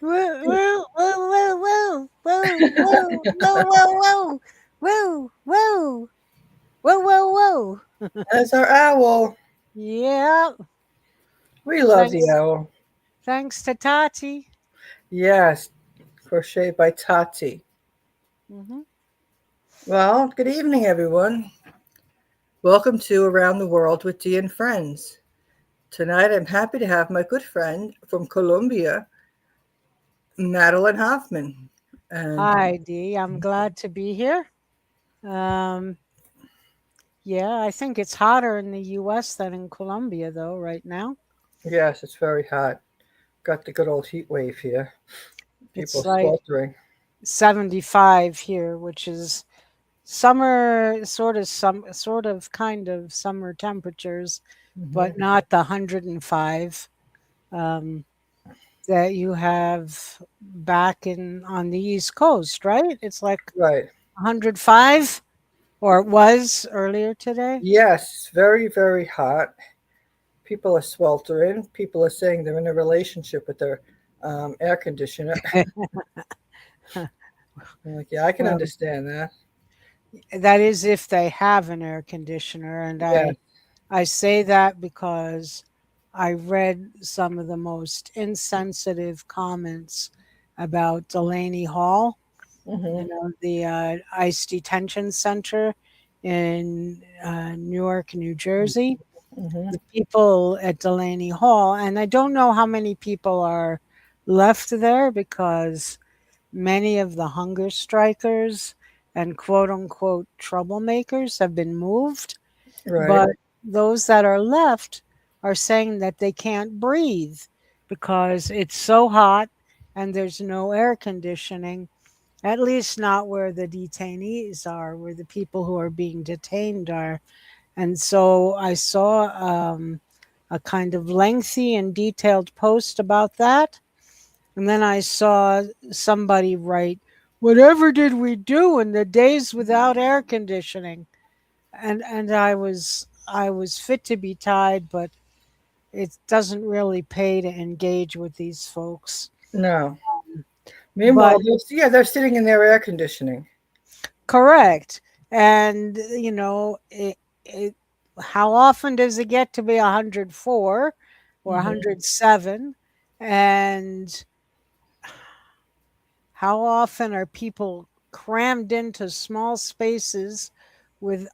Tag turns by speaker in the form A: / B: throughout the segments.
A: Woo, woo, woo, woo, woo, woo, woo, woo, woo, woo, woo, woo, woo.
B: That's our owl.
A: Yeah,
B: We love the
A: thanks,
B: owl.
A: thanks to Tati.
B: Yes, crochet by Tati.
A: Hmm.
B: Well, good evening, everyone. Welcome to Around the World with Dee and Friends. Tonight, I'm happy to have my good friend from Colombia, Madelyn Hoffman. And
A: Hi, Dee. I'm glad to be here. Um, yeah, I think it's hotter in the U.S. than in Colombia, though, right now.
B: yes, it's very hot. Got the good old heat wave here.
A: It's
B: People
A: like
B: sweltering.
A: 75 here, which is summer, sort of, kind of summer temperatures,
B: Hmm.
A: but not the 105 um, that you have back in on the East Coast, right? It's like
B: Right.
A: 105, or it was earlier today.
B: Yes, very, very hot. People are sweltering. People are saying they're in a relationship with their air conditioner. I'm like, yeah, I can
A: Well,
B: understand that.
A: that is if they have an air conditioner, and
B: Yeah.
A: I say that because I read some of the most insensitive comments about Delaney Hall,
B: Hmm.
A: the ICE detention center in Newark, New Jersey.
B: Hmm.
A: The people at Delaney Hall, and I don't know how many people are left there because many of the hunger strikers and quote unquote troublemakers have been moved,
B: Right.
A: but those that are left are saying that they can't breathe because it's so hot and there's no air conditioning, at least not where the detainees are, where the people who are being detained are. And so I saw a kind of lengthy and detailed post about that. And then I saw somebody write, "Whatever did we do in the days without air conditioning?" And I was fit to be tied, but it doesn't really pay to engage with these folks.
B: No.
A: But
B: Meanwhile, they're sitting in their air conditioning.
A: correct. And how often does it get to be 104 or
B: Hmm.
A: 107? And how often are people crammed into small spaces with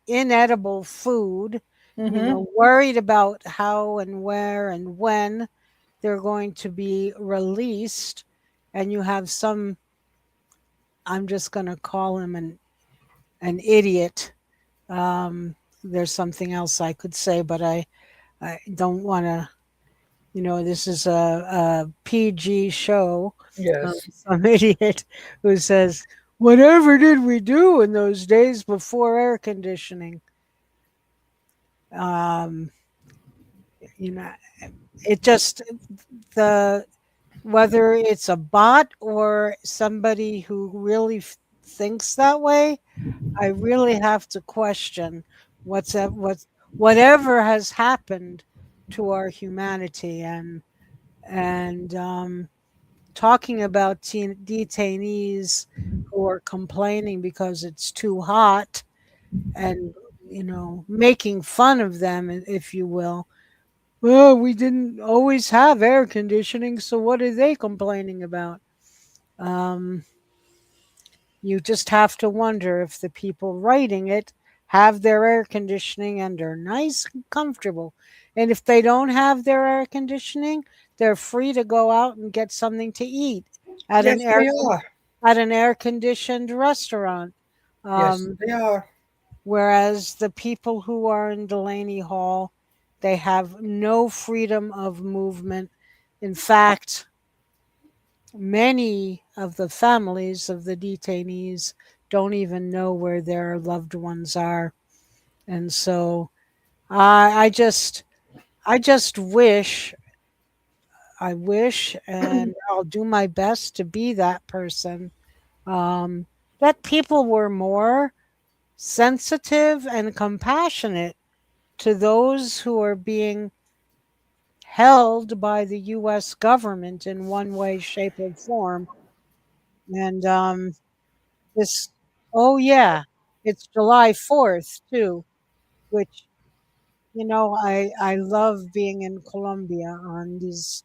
A: inedible food,
B: Hmm.
A: worried about how and where and when they're going to be released? And you have some, I'm just going to call him an idiot. There's something else I could say, but I don't want to, this is a PG show.
B: Yes.
A: Some idiot who says, "Whatever did we do in those days before air conditioning?" Um, you know, it just, the whether it's a bot or somebody who really thinks that way, I really have to question whatever has happened to our humanity. And talking about detainees who are complaining because it's too hot, and making fun of them, if you will. Well, we didn't always have air conditioning, so what are they complaining about? um, you just have to wonder if the people writing it have their air conditioning and are nice and comfortable. And if they don't have their air conditioning, they're free to go out and get something to eat at
B: Yes, they are.
A: at an air conditioned restaurant.
B: Yes,
A: Um,
B: they are.
A: Whereas the people who are in Delaney Hall, they have no freedom of movement. In fact, many of the families of the detainees don't even know where their loved ones are. And so I just wish, and I'll do my best to be that person, um, that people were more sensitive and compassionate to those who are being held by the US government in one way, shape, or form. And this, oh, yeah, it's July 4th, too, which, I love being in Colombia on these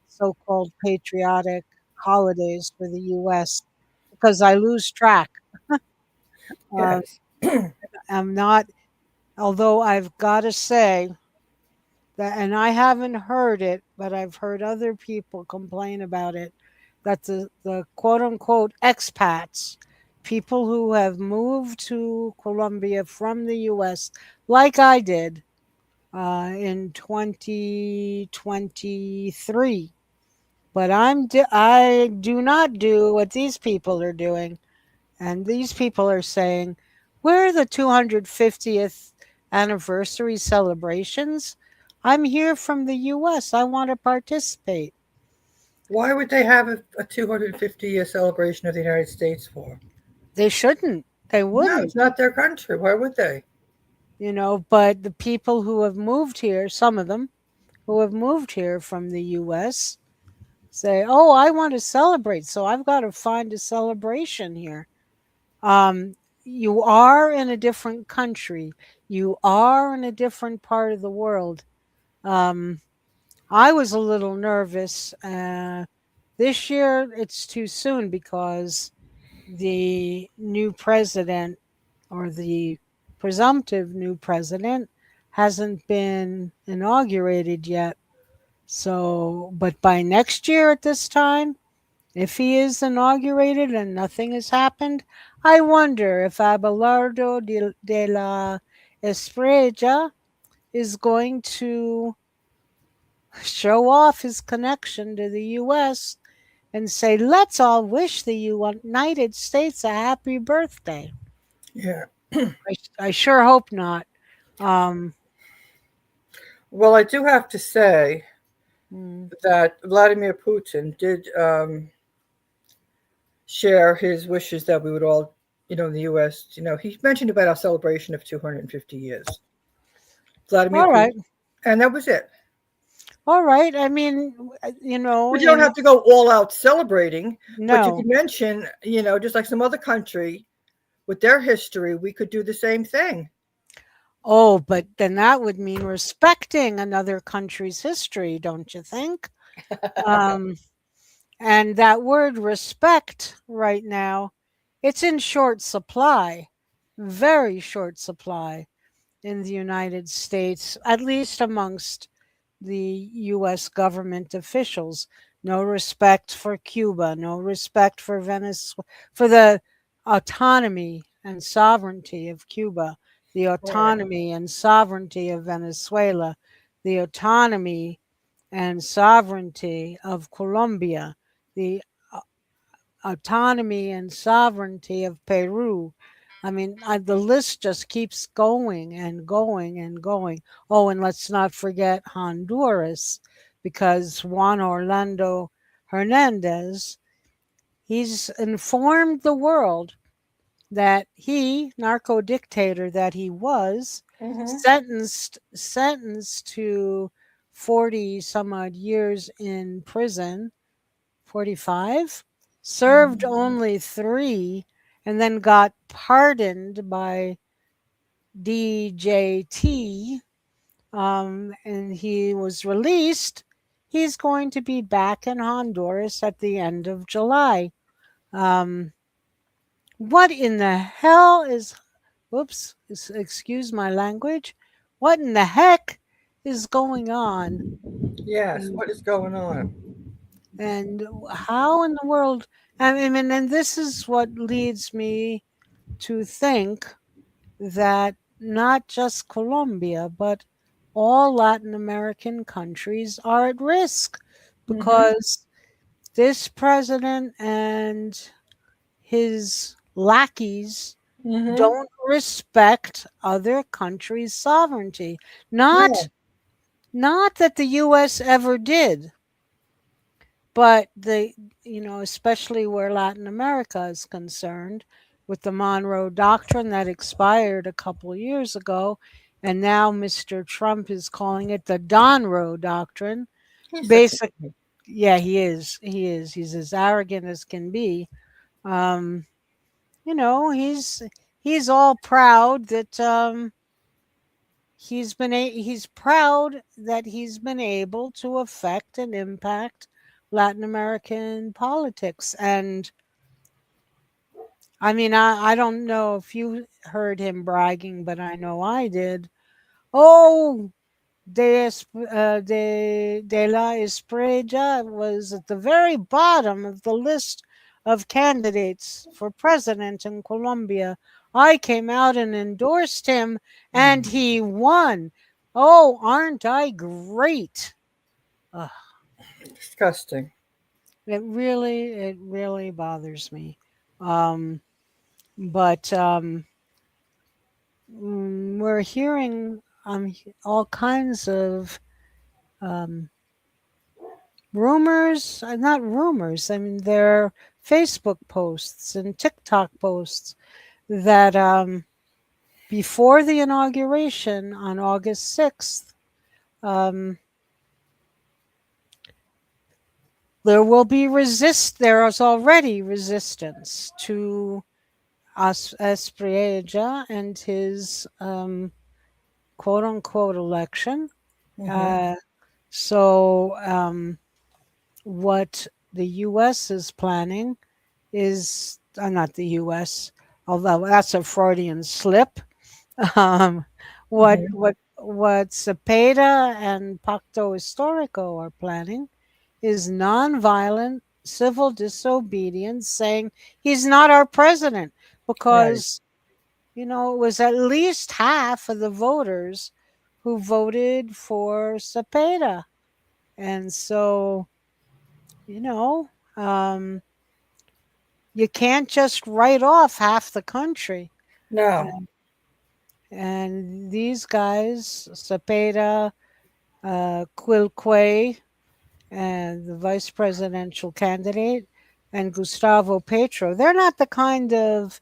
A: so-called patriotic holidays for the US because I lose track. Uh,
B: Yes.
A: I'm not, although I've got to say that, and I haven't heard it, but I've heard other people complain about it, that the quote unquote expats, people who have moved to Colombia from the US, like I did in 2023. But I do not do what these people are doing. And these people are saying, where are the 250th anniversary celebrations? I'm here from the US. I want to participate.
B: Why would they have a 250-year celebration of the United States for?
A: They shouldn't. They
B: No, it's
A: wouldn't,
B: not their country. Why would they?
A: but the people who have moved here, some of them who have moved here from the US, say, oh, I want to celebrate. So I've got to find a celebration here. Um, you are in a different country. You are in a different part of the world. Um, I was a little nervous. This year, it's too soon because the new president or the presumptive new president hasn't been inaugurated yet. So, but by next year at this time, if he is inaugurated and nothing has happened, I wonder if Abelardo de la Espreja is going to show off his connection to the US and say, let's all wish the United States a happy birthday.
B: Yeah.
A: I sure hope not. Um,
B: Well, I do have to say
A: mm,
B: that Vladimir Putin did share his wishes that we would all, in the U.S., he mentioned about our celebration of 250 years. Vladimir
A: all
B: Putin.
A: right.
B: And that was it.
A: All right. I mean,
B: But you don't have to go all out celebrating, but you
A: no.
B: could mention, just like some other country with their history, we could do the same thing.
A: Oh, but then that would mean respecting another country's history, don't you think? Um, and that word respect right now, it's in short supply, very short supply in the United States, at least amongst the US government officials. No respect for Cuba, no respect for Venezuela, for the autonomy and sovereignty of Cuba, the
B: Right.
A: autonomy and sovereignty of Venezuela, the autonomy and sovereignty of Colombia, the autonomy and sovereignty of Peru. I mean, the list just keeps going and going and going. Oh, and let's not forget Honduras, because Juan Orlando Hernandez, he's informed the world that he, narco dictator that he was,
B: Hmm.
A: sentenced to 40 some odd years in prison, 45, served only 3, and then got pardoned by DJT, and he was released. He's going to be back in Honduras at the end of July. Um, what in the hell is, whoops, excuse my language, what in the heck is going on?
B: Yes.
A: And,
B: What is going on?
A: and how in the world? I mean, and this is what leads me to think that not just Colombia, but all Latin American countries are at risk
B: Hmm.
A: because this president and his lackeys
B: Hmm.
A: don't respect other countries' sovereignty.
B: No.
A: Not that the US ever did, but especially where Latin America is concerned, with the Monroe Doctrine that expired a couple years ago, And now Mr. Trump is calling it the Donroe Doctrine.
B: He's such a
A: Basic, yeah, he is. He is. He's as arrogant as can be. Um, he's all proud that he's proud that he's been able to affect and impact Latin American politics. And I mean, I don't know if you heard him bragging, but I know I did. Oh, de la Esprella was at the very bottom of the list of candidates for president in Colombia. I came out and endorsed him, and
B: Mhm.
A: he won. Oh, aren't I great? Ugh,
B: Disgusting.
A: it really bothers me. Um, but we're hearing all kinds of um, rumors, not rumors, I mean, they're Facebook posts and TikTok posts that before the inauguration on August 6th, um, there is already resistance to Espriella and his quote unquote election.
B: Hmm.
A: Uh, so, what the US is planning is not the US, although that's a Freudian slip. Um,
B: Hmm.
A: what Cepeda and Pacto Historico are planning is nonviolent civil disobedience, saying he's not our president
B: Right.
A: because it was at least half of the voters who voted for Cepeda, and so you know. Um, you can't just write off half the country.
B: No.
A: And, and these guys, Cepeda, Quilque, and the vice presidential candidate, and Gustavo Petro, they're not the kind of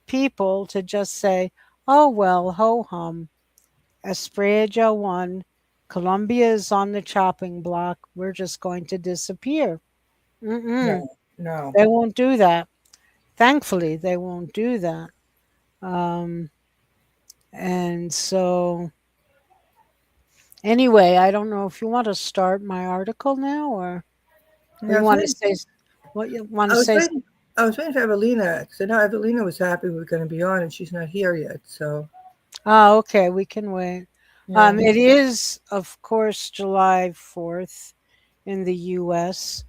A: people to just say, oh, well, ho hum, Esprella won. Colombia is on the chopping block. We're just going to disappear. Mm-mm.
B: No. No.
A: They won't do that. Thankfully, they won't do that. Um, And so, anyway, I don't know if you want to start my article now, or
B: Yeah,
A: you want to say what you want
B: I
A: to
B: was
A: say.
B: waiting. I was waiting for Evelina because I know Evelina was happy we were going to be on, and she's not here yet. So
A: Ah, okay, we can wait.
B: yeah,
A: It is, of course, July 4th in the U.S.,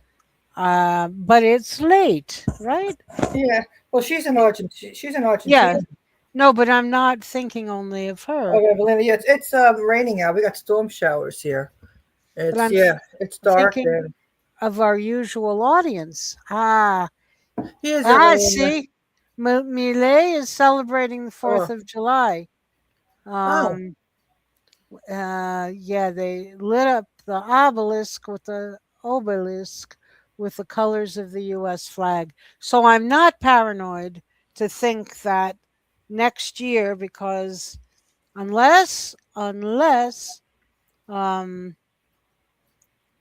A: but it's late, right?
B: yeah. Well, she's in Argentina. She's in
A: Yeah.
B: Argentina.
A: No, but I'm not thinking only of
B: Oh,
A: her,
B: Evelina. Yeah, it's raining out. We got storm showers here.
A: but
B: It's yeah. It's dark
A: thinking
B: and
A: of our usual audience.
B: here's Evelina.
A: See, Millet is celebrating the 4th
B: Oh,
A: of July.
B: oh.
A: Um, yeah, they lit up the obelisk with the colors of the U.S. flag. So I'm not paranoid to think that next year, because unless, um,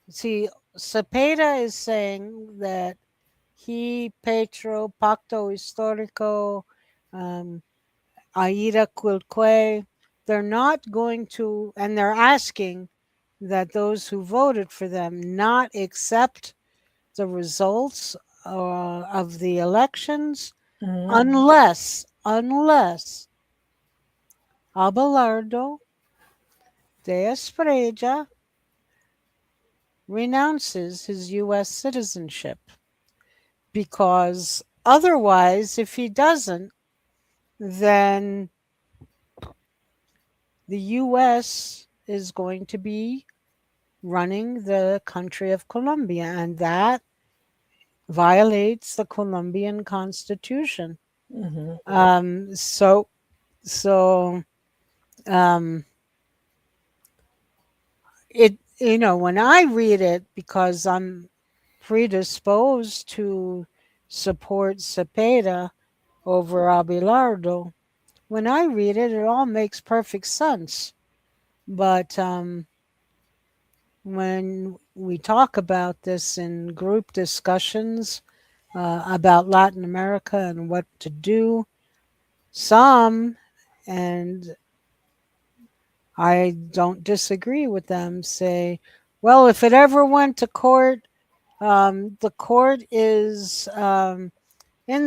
A: see, Cepeda is saying that Petro, Pacto Histórico, um, Aida Quilque, they're not going to, and they're asking that those who voted for them not accept the results of the elections
B: Hmm.
A: unless Abelardo de Esprella renounces his U.S. citizenship. Because otherwise, if he doesn't, then the U.S. is going to be running the country of Colombia, and that violates the Colombian constitution.
B: Hmm.
A: Um, so, so um, when I read it, because I'm predisposed to support Cepeda over Abelardo, when I read it, it all makes perfect sense. But when we talk about this in group discussions about Latin America and what to do, some, and I don't disagree with them, say, well, if it ever went to court, the court is in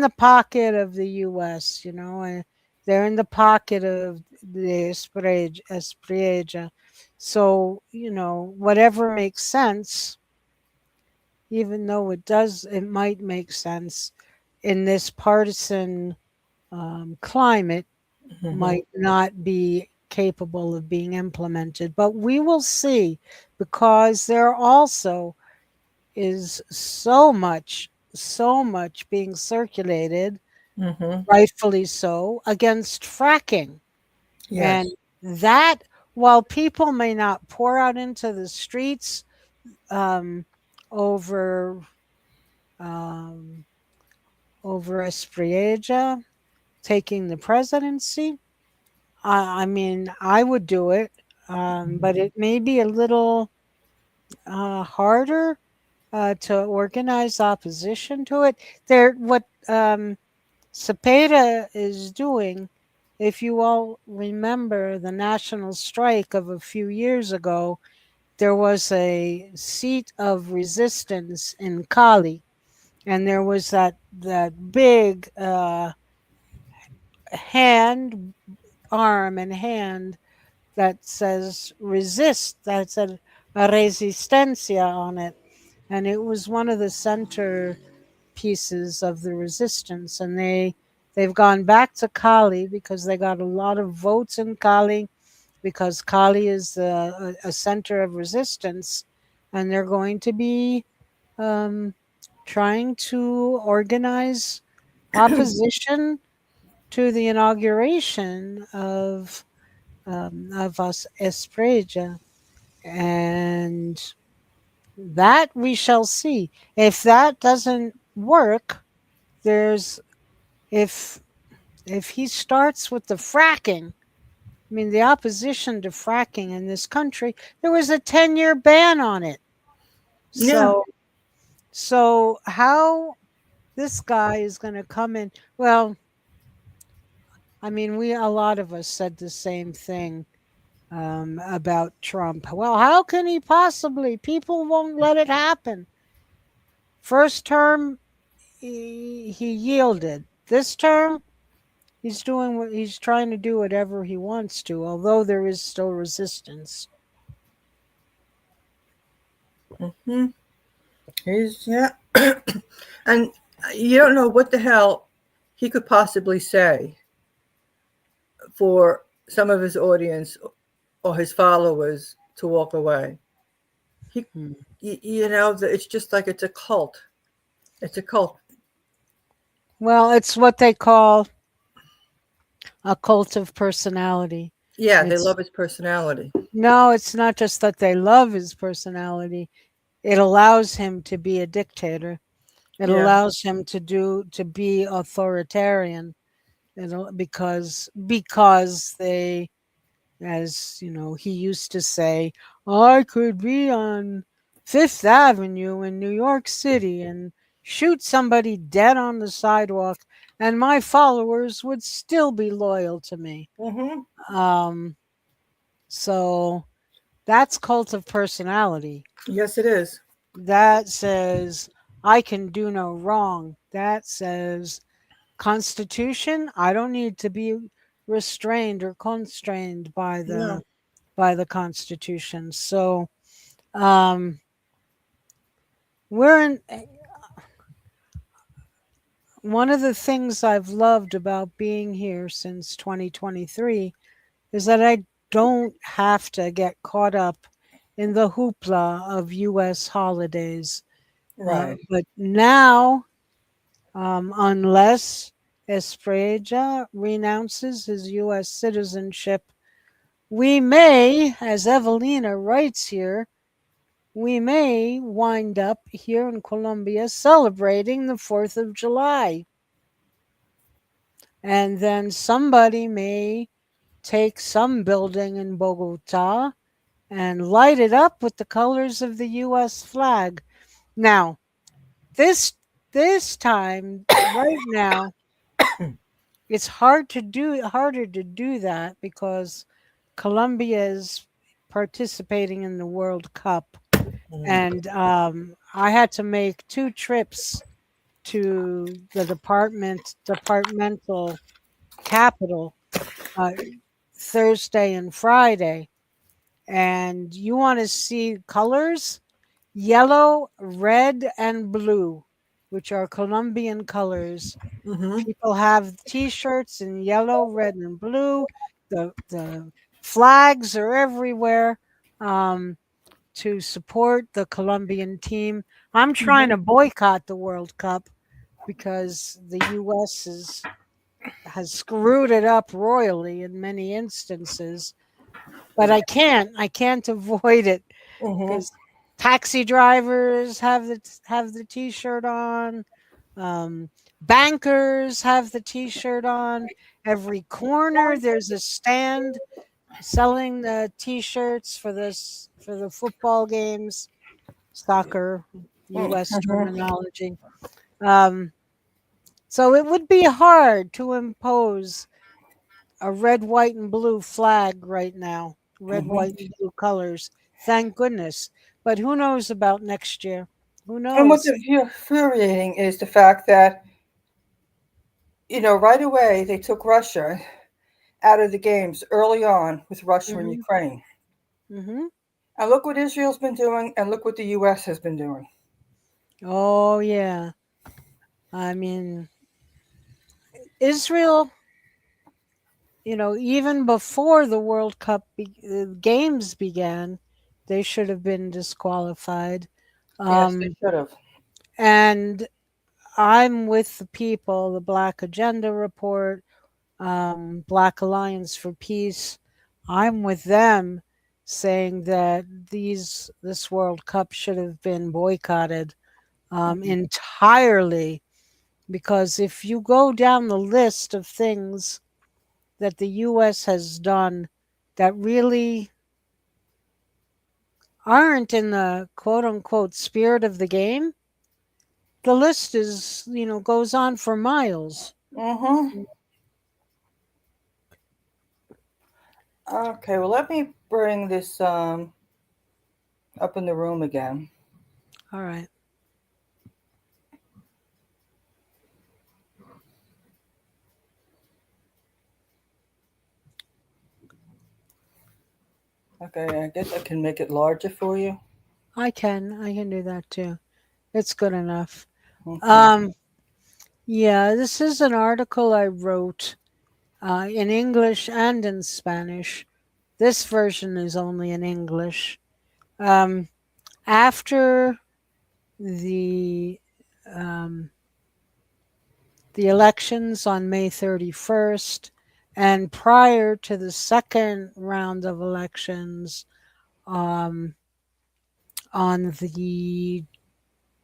A: the pocket of the U.S., and they're in the pocket of the Esprieja. So, whatever makes sense, even though it might make sense in this partisan climate,
B: Hmm.
A: might not be capable of being implemented. But we will see, because there also is so much being circulated,
B: Hmm.
A: rightfully so, against fracking. And
B: Yes.
A: that, while people may not pour out into the streets um, over um, over Espriella taking the presidency, I mean, I would do it, but it may be a little harder to organize opposition to it. What Cepeda is doing, if you all remember the national strike of a few years ago, there was a seat of resistance in Cali, and there was that big hand, arm, and hand that says resist. That said a resistencia on it, and it was one of the center pieces of the resistance. And they've gone back to Cali because they got a lot of votes in Cali, because Cali is a center of resistance, and they're going to be um, trying to organize opposition to the inauguration of us Espreja, and that we shall see. If that doesn't work, there's if if he starts with the fracking, I mean, the opposition to fracking in this country, there was a 10-year ban on it.
B: Yeah.
A: So how this guy is going to come in? Well, I mean, a lot of us said the same thing about Trump. Well, how can he possibly? People won't let it happen. First term, he yielded. This term, he's trying to do whatever he wants to, although there is still resistance.
B: Hmm. He's yeah, and you don't know what the hell he could possibly say for some of his audience or his followers to walk away. He,
A: Hmm.
B: it's just like it's a cult. It's a cult.
A: Well, it's what they call a cult of personality.
B: Yeah, they
A: It's
B: love his personality.
A: no, it's not just that they love his personality. It allows him to be a dictator. It
B: Yeah.
A: allows him to be authoritarian. Because they, as he used to say, I could be on Fifth Avenue in New York City and shoot somebody dead on the sidewalk, and my followers would still be loyal to me.
B: Hmm.
A: Um, so that's cult of personality.
B: Yes, it is.
A: That says I can do no wrong. That says Constitution, I don't need to be restrained or constrained
B: No.
A: by the Constitution. So um, we're in one of the things I've loved about being here since 2023 is that I don't have to get caught up in the hoopla of U.S. holidays.
B: Right.
A: But now, unless Espreja renounces his U.S. citizenship, we may, as Evelina writes here, we may wind up here in Colombia celebrating the 4th of July. And then somebody may take some building in Bogota and light it up with the colors of the US flag. Now, this this time right now it's harder to do that because Colombia is participating in the World Cup, and I had to make two trips to the departmental capital uh, Thursday and Friday. And you want to see colors? Yellow, red, and blue, which are Colombian colors.
B: Mm-hmm.
A: People have T-shirts in yellow, red, and blue. The flags are everywhere um, to support the Colombian team. I'm trying
B: Mm-hmm.
A: to boycott the World Cup because the U.S. has screwed it up royally in many instances, but I can't avoid it
B: Mm-hmm.
A: because taxi drivers have the T-shirt on. Bankers have the T-shirt on. Every corner there's a stand selling the T-shirts for the football games, soccer, U.S.
B: Mm-hmm.
A: terminology. Um, so it would be hard to impose a red, white, and blue flag right now. Red, white,
B: Mm-hmm.
A: and blue colors. Thank goodness. But who knows about next year? Who
B: And what's
A: knows?
B: infuriating is the fact that, right away they took Russia out of the games early on with Russia and
A: Hmm.
B: Ukraine.
A: Hmm.
B: And look what Israel's been doing, and look what the U.S. has been doing.
A: Oh, yeah. I mean, Israel, even before the World Cup games began, they should have been disqualified.
B: Yes, they
A: Um,
B: should have.
A: and I'm with the people, the Black Agenda Report, Black Alliance for Peace. I'm with them saying that this World Cup should have been boycotted entirely because if you go down the list of things that the U.S. has done that really aren't in the quote unquote spirit of the game, the list goes on for miles.
B: Mm-hmm. Okay, well, let me bring this up in the room again.
A: All right.
B: Okay, I guess I can make it larger for you.
A: I can do that too. It's good enough.
B: Okay.
A: Um, yeah, this is an article I wrote in English and in Spanish. This version is only in English. Um, after the um, the elections on May 31st, and prior to the second round of elections um, on the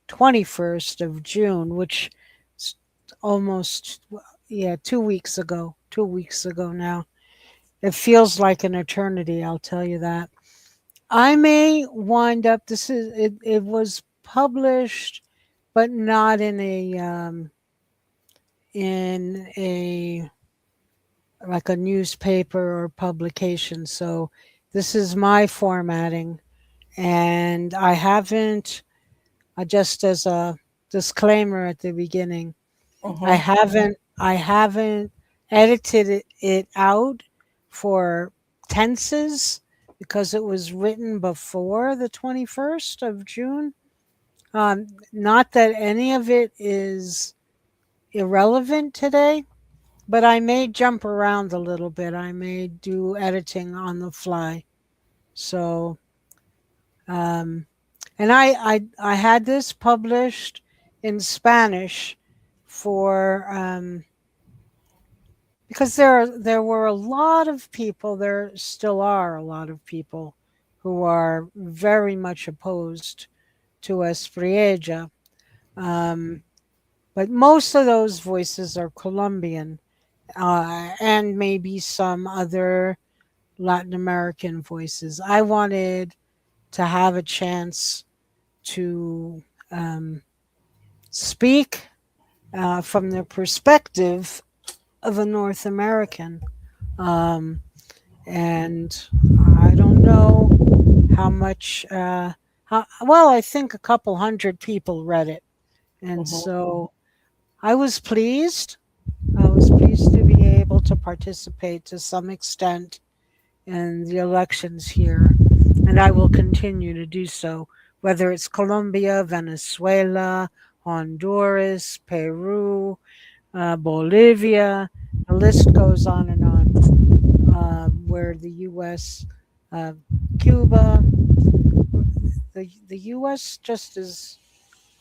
A: 21st of June, which is almost, yeah, 2 weeks ago. 2 weeks ago now. It feels like an eternity, I'll tell you that. I may wind up, it was published, but not in a, like a newspaper or publication. So this is my formatting. And I haven't, just as a disclaimer at the beginning,
B: Mm-hmm.
A: I haven't edited it out for tenses because it was written before the 21st of June. Not that any of it is irrelevant today, but I may jump around a little bit. I may do editing on the fly. So, um, and I had this published in Spanish for because there were a lot of people, there still are a lot of people who are very much opposed to Espriella. Um, but most of those voices are Colombian. and maybe some other Latin American voices. I wanted to have a chance to um, speak from the perspective of a North American. Um, and I don't know how much, well, I think a couple hundred people read it. And
B: Hmm.
A: so I was pleased. I was pleased to be able to participate to some extent in the elections here, and I will continue to do so, whether it's Colombia, Venezuela, Honduras, Peru, Bolivia. The list goes on and on. Where the U.S., uh, Cuba, the U.S. just is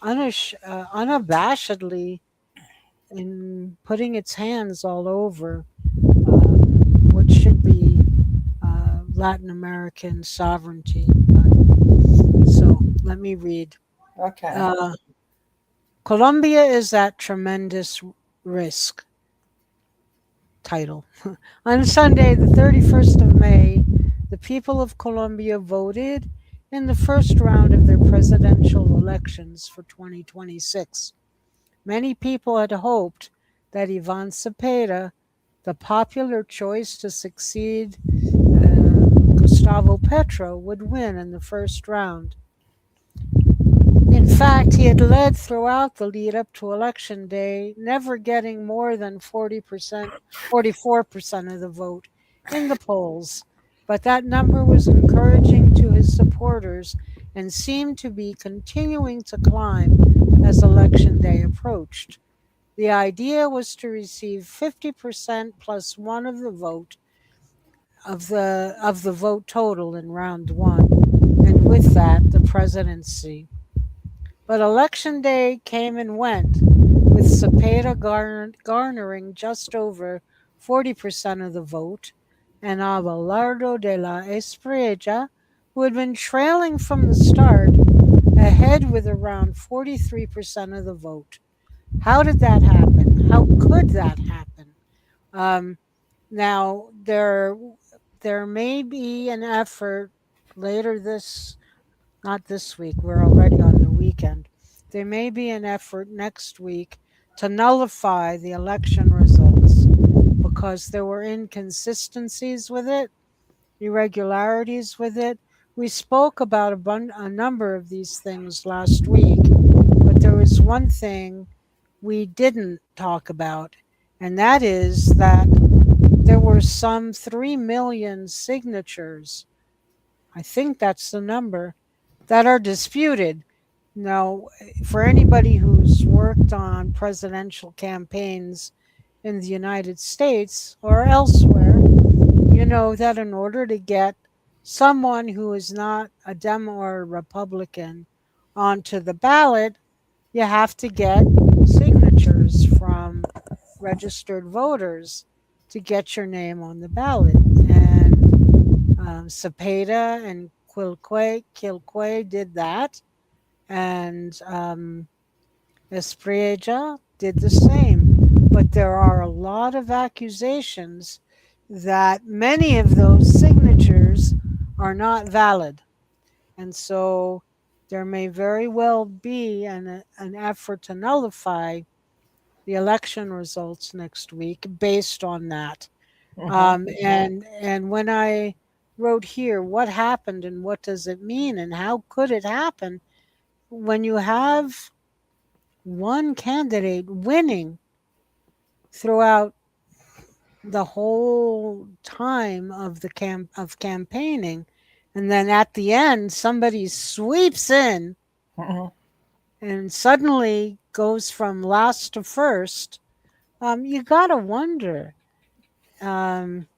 A: unabashedly in putting its hands all over what should be Latin American sovereignty. So let me read.
B: Okay.
A: Uh, Colombia is at tremendous risk. Title. On Sunday, the 31st of May, the people of Colombia voted in the first round of their presidential elections for 2026. Many people had hoped that Ivan Cepeda, the popular choice to succeed Gustavo Petro, would win in the first round. In fact, he had led throughout the lead up to election day, never getting more than 40%, 44% of the vote in the polls. But that number was encouraging to his supporters and seemed to be continuing to climb as election day approached. The idea was to receive 50% plus one of the vote of the vote total in round one, and with that the presidency. But election day came and went, with Cepeda garnering just over 40% of the vote, and Abelardo de la Espriella, who had been trailing from the start, ahead with around 43% of the vote. How did that happen? How could that happen? Um, Now there may be an effort later this not this week, we're already on the weekend. There may be an effort next week to nullify the election results because there were inconsistencies with it, irregularities with it. We spoke about a number of these things last week, but there was one thing we didn't talk about, and that is that there were some 3 million signatures, I think that's the number, that are disputed. Now, for anybody who's worked on presidential campaigns in the United States or elsewhere, you know that in order to get someone who is not a Dem or a Republican onto the ballot, you have to get signatures from registered voters to get your name on the ballot. And Cepeda and Quilque did that, and Espriella did the same. But there are a lot of accusations that many of those signatures are not valid. And so there may very well be an effort to nullify the election results next week based on that.
B: Hmm.
A: And when I wrote here, what happened and what does it mean and how could it happen when you have one candidate winning throughout the whole time of the campaigning, and then at the end somebody sweeps in
B: Hmm.
A: and suddenly goes from last to first. You gotta wonder. Um,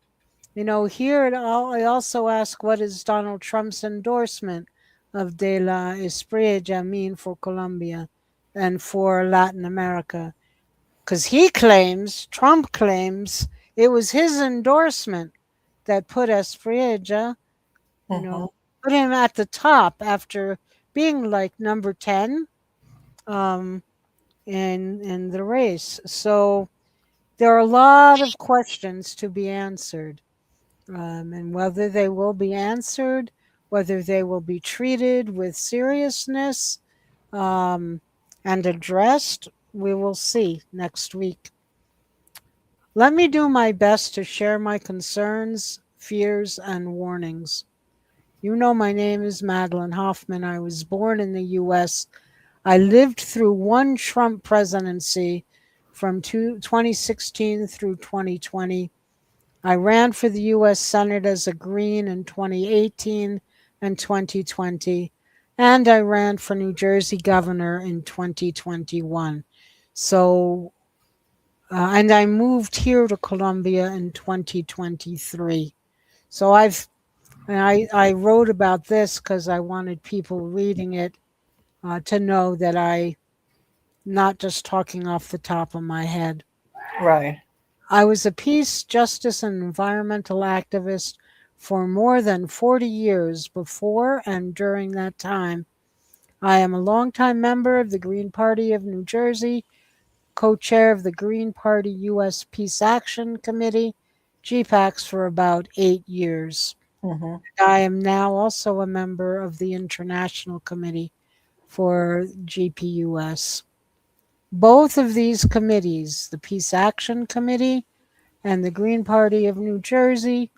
A: here I also ask, what is Donald Trump's endorsement of De La Espriella mean for Colombia and for Latin America? Because Trump claims it was his endorsement that put Espriella, you
B: Hmm.
A: know, put him at the top after being like number 10 um, in the race. So there are a lot of questions to be answered, and whether they will be answered, whether they will be treated with seriousness um, and addressed, we will see next week. Let me do my best to share my concerns, fears, and warnings. You know, my name is Madelyn Hoffman. I was born in the US. I lived through one Trump presidency from 2016 through 2020. I ran for the US Senate as a Green in 2018 and 2020, and I ran for New Jersey governor in 2021. So, and I moved here to Colombia in 2023. So I wrote about this because I wanted people reading it to know that I not just talking off the top of my head.
B: Right.
A: I was a peace, justice, and environmental activist for more than 40 years before and during that time. I am a longtime member of the Green Party of New Jersey, co chair of the Green Party U.S. Peace Action Committee, GPACs, for about 8 years.
B: Mm-hmm.
A: I am now also a member of the International Committee for GPUS. Both of these committees, the Peace Action Committee and the Green Party of New Jersey,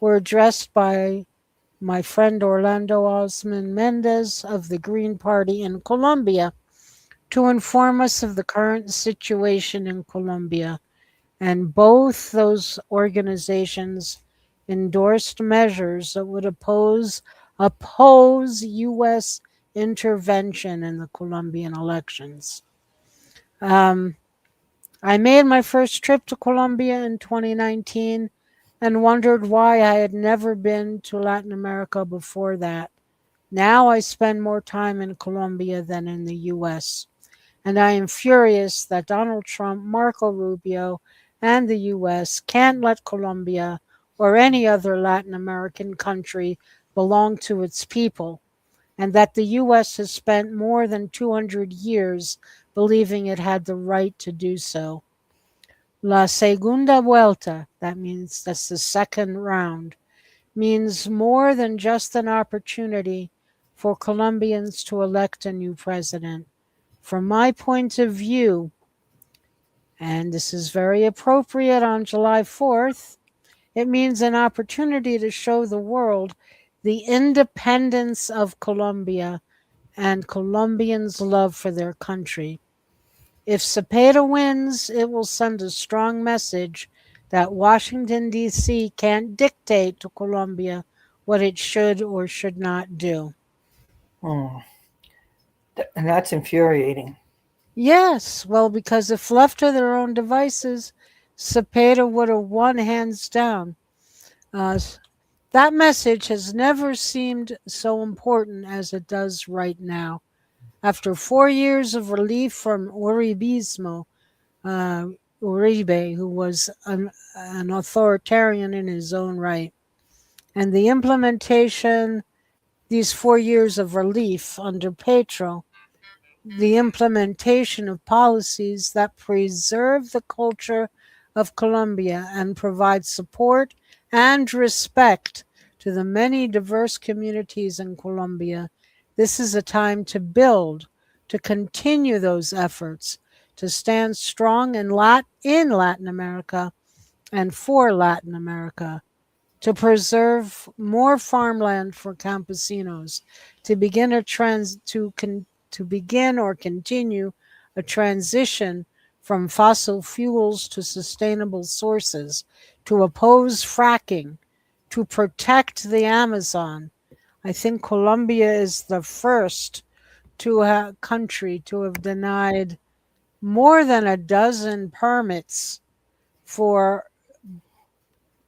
A: were addressed by my friend Orlando Osman Mendez of the Green Party in Colombia to inform us of the current situation in Colombia. And both those organizations endorsed measures that would oppose U.S. intervention in the Colombian elections. Um, I made my first trip to Colombia in 2019 and wondered why I had never been to Latin America before that. Now I spend more time in Colombia than in the US, and I am furious that Donald Trump, Marco Rubio, and the US can't let Colombia or any other Latin American country belong to its people, and that the US has spent more than 200 years believing it had the right to do so. La segunda vuelta, that means that's the second round, means more than just an opportunity for Colombians to elect a new president. From my point of view, and this is very appropriate on July 4th, it means an opportunity to show the world the independence of Colombia and Colombians' love for their country. If Cepeda wins, it will send a strong message that Washington, D.C. can't dictate to Colombia what it should or should not do.
B: Mm. And that's infuriating.
A: Yes, well, because if left to their own devices, Cepeda would have won hands down. Uh, that message has never seemed so important as it does right now. After 4 years of relief from Uribismo, uh, Uribe, who was an authoritarian in his own right, and the implementation, these 4 years of relief under Petro, the implementation of policies that preserve the culture of Colombia and provide support and respect to the many diverse communities in Colombia. This is a time to build, to continue those efforts, to stand strong in Latin America and for Latin America, to preserve more farmland for campesinos, to begin a to begin or continue a transition from fossil fuels to sustainable sources, to oppose fracking, to protect the Amazon. I think Colombia is the first country to have denied more than a dozen permits for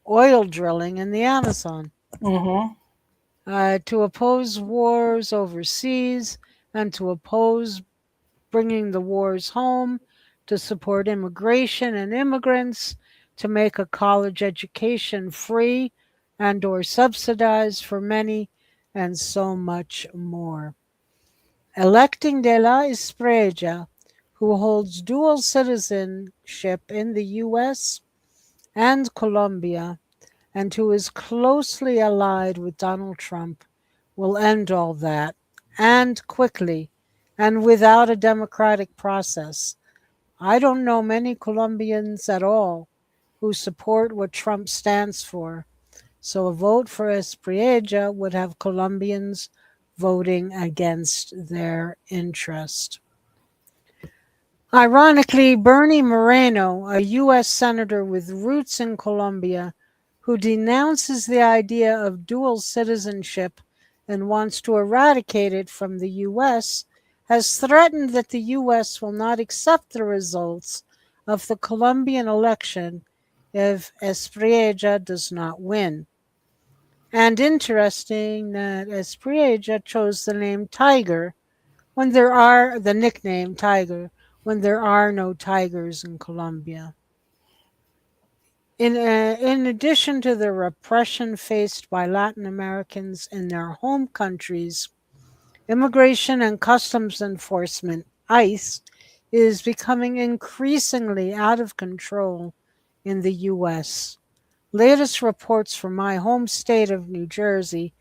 A: oil drilling in the Amazon.
B: Mm-hmm.
A: To oppose wars overseas and to oppose bringing the wars home, to support immigration and immigrants, to make a college education free and or subsidized for many, and so much more. Electing De La Espriella, who holds dual citizenship in the US and Colombia, and who is closely allied with Donald Trump, will end all that, and quickly, and without a democratic process. I don't know many Colombians at all who support what Trump stands for. So a vote for Espriella would have Colombians voting against their interest. Ironically, Bernie Moreno, a U.S. senator with roots in Colombia, who denounces the idea of dual citizenship and wants to eradicate it from the U.S., has threatened that the U.S. will not accept the results of the Colombian election if Espriella does not win. And interesting that Espriella chose the name Tiger when there are the nickname Tiger when there are no tigers in Colombia. In addition to the repression faced by Latin Americans in their home countries, Immigration and Customs Enforcement, ICE, is becoming increasingly out of control in the U.S. Latest reports from my home state of New Jersey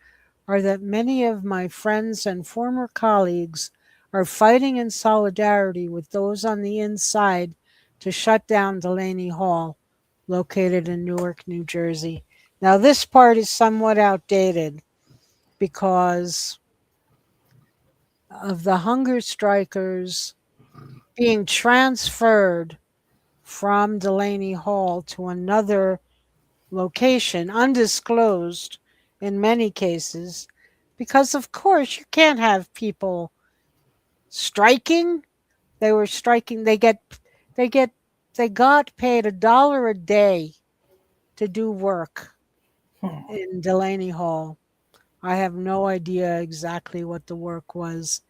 A: are that many of my friends and former colleagues are fighting in solidarity with those on the inside to shut down Delaney Hall, located in Newark, New Jersey. Now, this part is somewhat outdated because of the hunger strikers being transferred from Delaney Hall to another location, undisclosed in many cases, because of course you can't have people striking. They were striking. They get, they got paid $1 a day to do work in Delaney Hall. I have no idea exactly what the work was,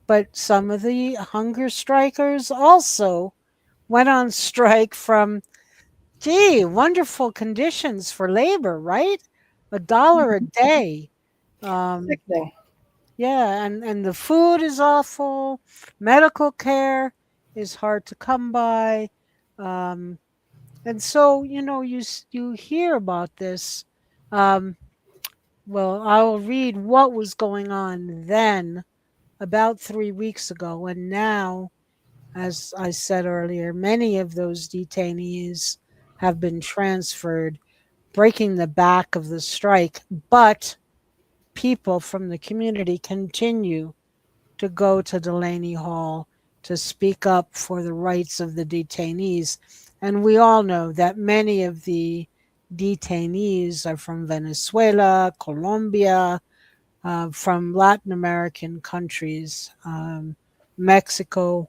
A: but some of the hunger strikers also went on strike from, gee, wonderful conditions for labor, right? $1 a day. Um,
B: Sickening.
A: yeah, and the food is awful. Medical care is hard to come by. Um, and so, you hear about this. Um, well, I'll read what was going on then about 3 weeks ago. And now, as I said earlier, many of those detainees have been transferred, breaking the back of the strike. But people from the community continue to go to Delaney Hall to speak up for the rights of the detainees. And we all know that many of the detainees are from Venezuela, Colombia, from Latin American countries, Mexico.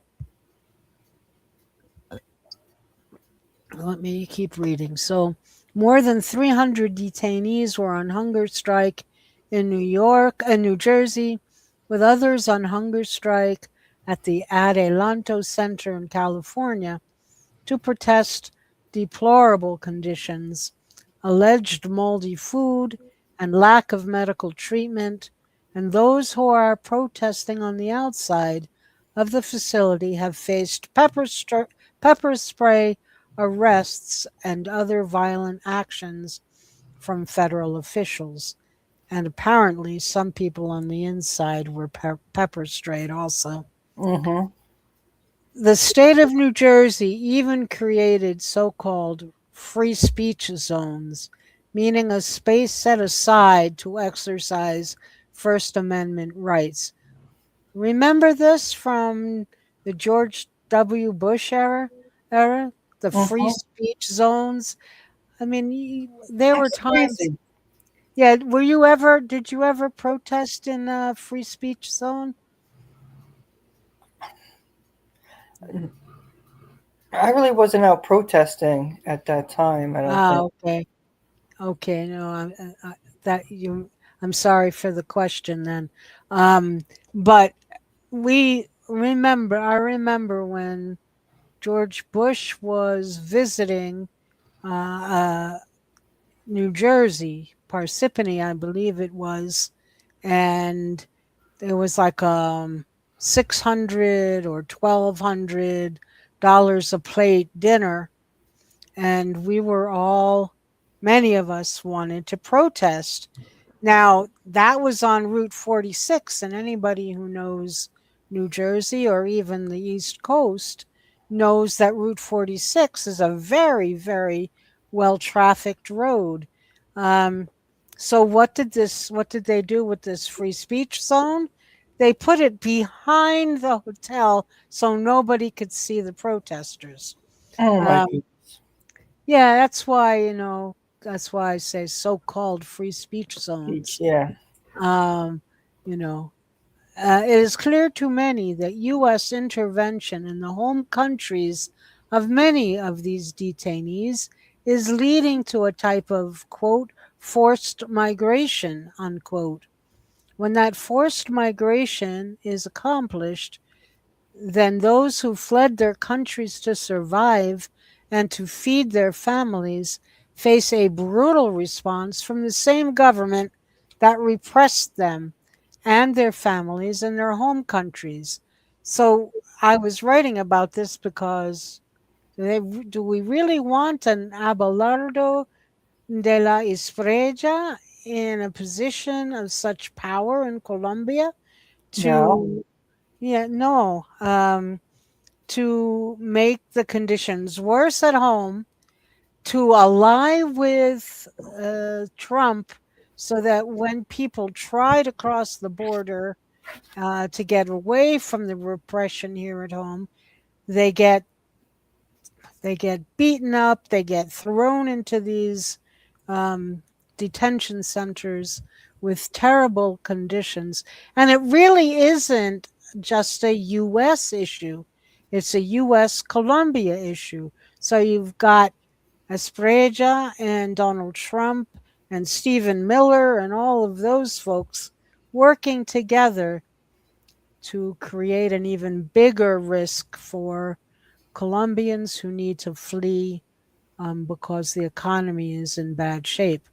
A: Let me keep reading. So, more than 300 detainees were on hunger strike in New York and New Jersey, with others on hunger strike at the Adelanto Center in California to protest deplorable conditions, alleged moldy food, and lack of medical treatment. And those who are protesting on the outside of the facility have faced pepper spray, arrests, and other violent actions from federal officials. And apparently, some people on the inside were pepper sprayed also.
B: Mm-hmm.
A: The state of New Jersey even created so called free speech zones, meaning a space set aside to exercise First Amendment rights. Remember this from the George W. Bush era, the free
B: Mm-hmm.
A: speech zones. I mean, there were
B: That's
A: times.
B: crazy.
A: Yeah, did you ever protest in a free speech zone?
B: I really wasn't out protesting at that time, I don't
A: Ah,
B: think.
A: okay. Okay, no, that you. I'm sorry for the question then, um, but we remember. I remember when George Bush was visiting uh, uh, New Jersey, Parsippany, I believe it was, and there was like $600 or $1,200 a plate dinner, and we were all, many of us wanted to protest. Now, that was on Route 46, and anybody who knows New Jersey or even the East Coast knows that Route 46 is a very, very well trafficked road. Um, so what did they do with this free speech zone? They put it behind the hotel so nobody could see the protesters.
B: Oh my
A: Um,
B: goodness.
A: yeah, that's why I say so-called free speech
B: Speech.
A: zones.
B: Yeah.
A: Um, you know, it is clear to many that U.S. intervention in the home countries of many of these detainees is leading to a type of, quote, forced migration, unquote. When that forced migration is accomplished, then those who fled their countries to survive and to feed their families face a brutal response from the same government that repressed them and their families in their home countries. So I was writing about this because do we really want an Abelardo de la Espreja in a position of such power in Colombia
B: No.
A: to, yeah, no. To make the conditions worse at home, to ally with Trump so that when people try to cross the border to get away from the repression here at home, they get they get beaten up, they get thrown into these um, detention centers with terrible conditions. And it really isn't just a U.S. issue, it's a U.S. Colombia issue. So you've got Espreja and Donald Trump and Stephen Miller and all of those folks working together to create an even bigger risk for Colombians who need to flee because the economy is in bad shape.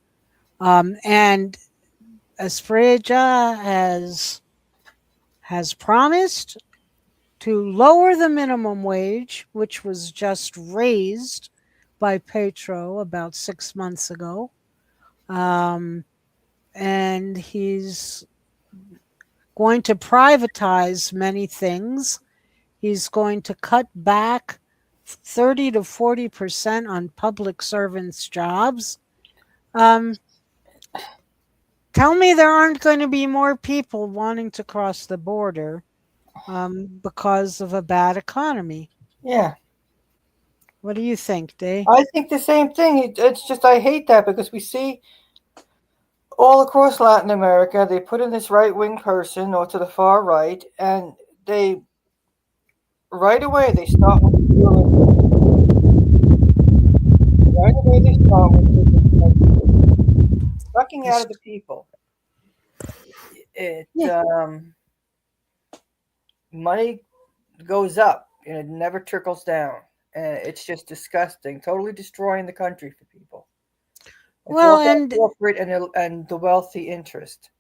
A: And Espreja has promised to lower the minimum wage, which was just raised by Petro about 6 months ago. Um, and he's going to privatize many things. He's going to cut back 30 to 40% on public servants' jobs. Um, Tell me there aren't going to be more people wanting to cross the border because of a bad economy.
B: Yeah.
A: What do you think, Day?
B: I think the same thing. It's just I hate that because we see all across Latin America they put in this right wing person or to the far right, and they right away they start with right away they start with sucking out
A: This,
B: of the people. It
A: yeah.
B: money goes up and it never trickles down. And it's just disgusting, totally destroying the country for people. It's all
A: Well,
B: about
A: and
B: corporate and the wealthy interest.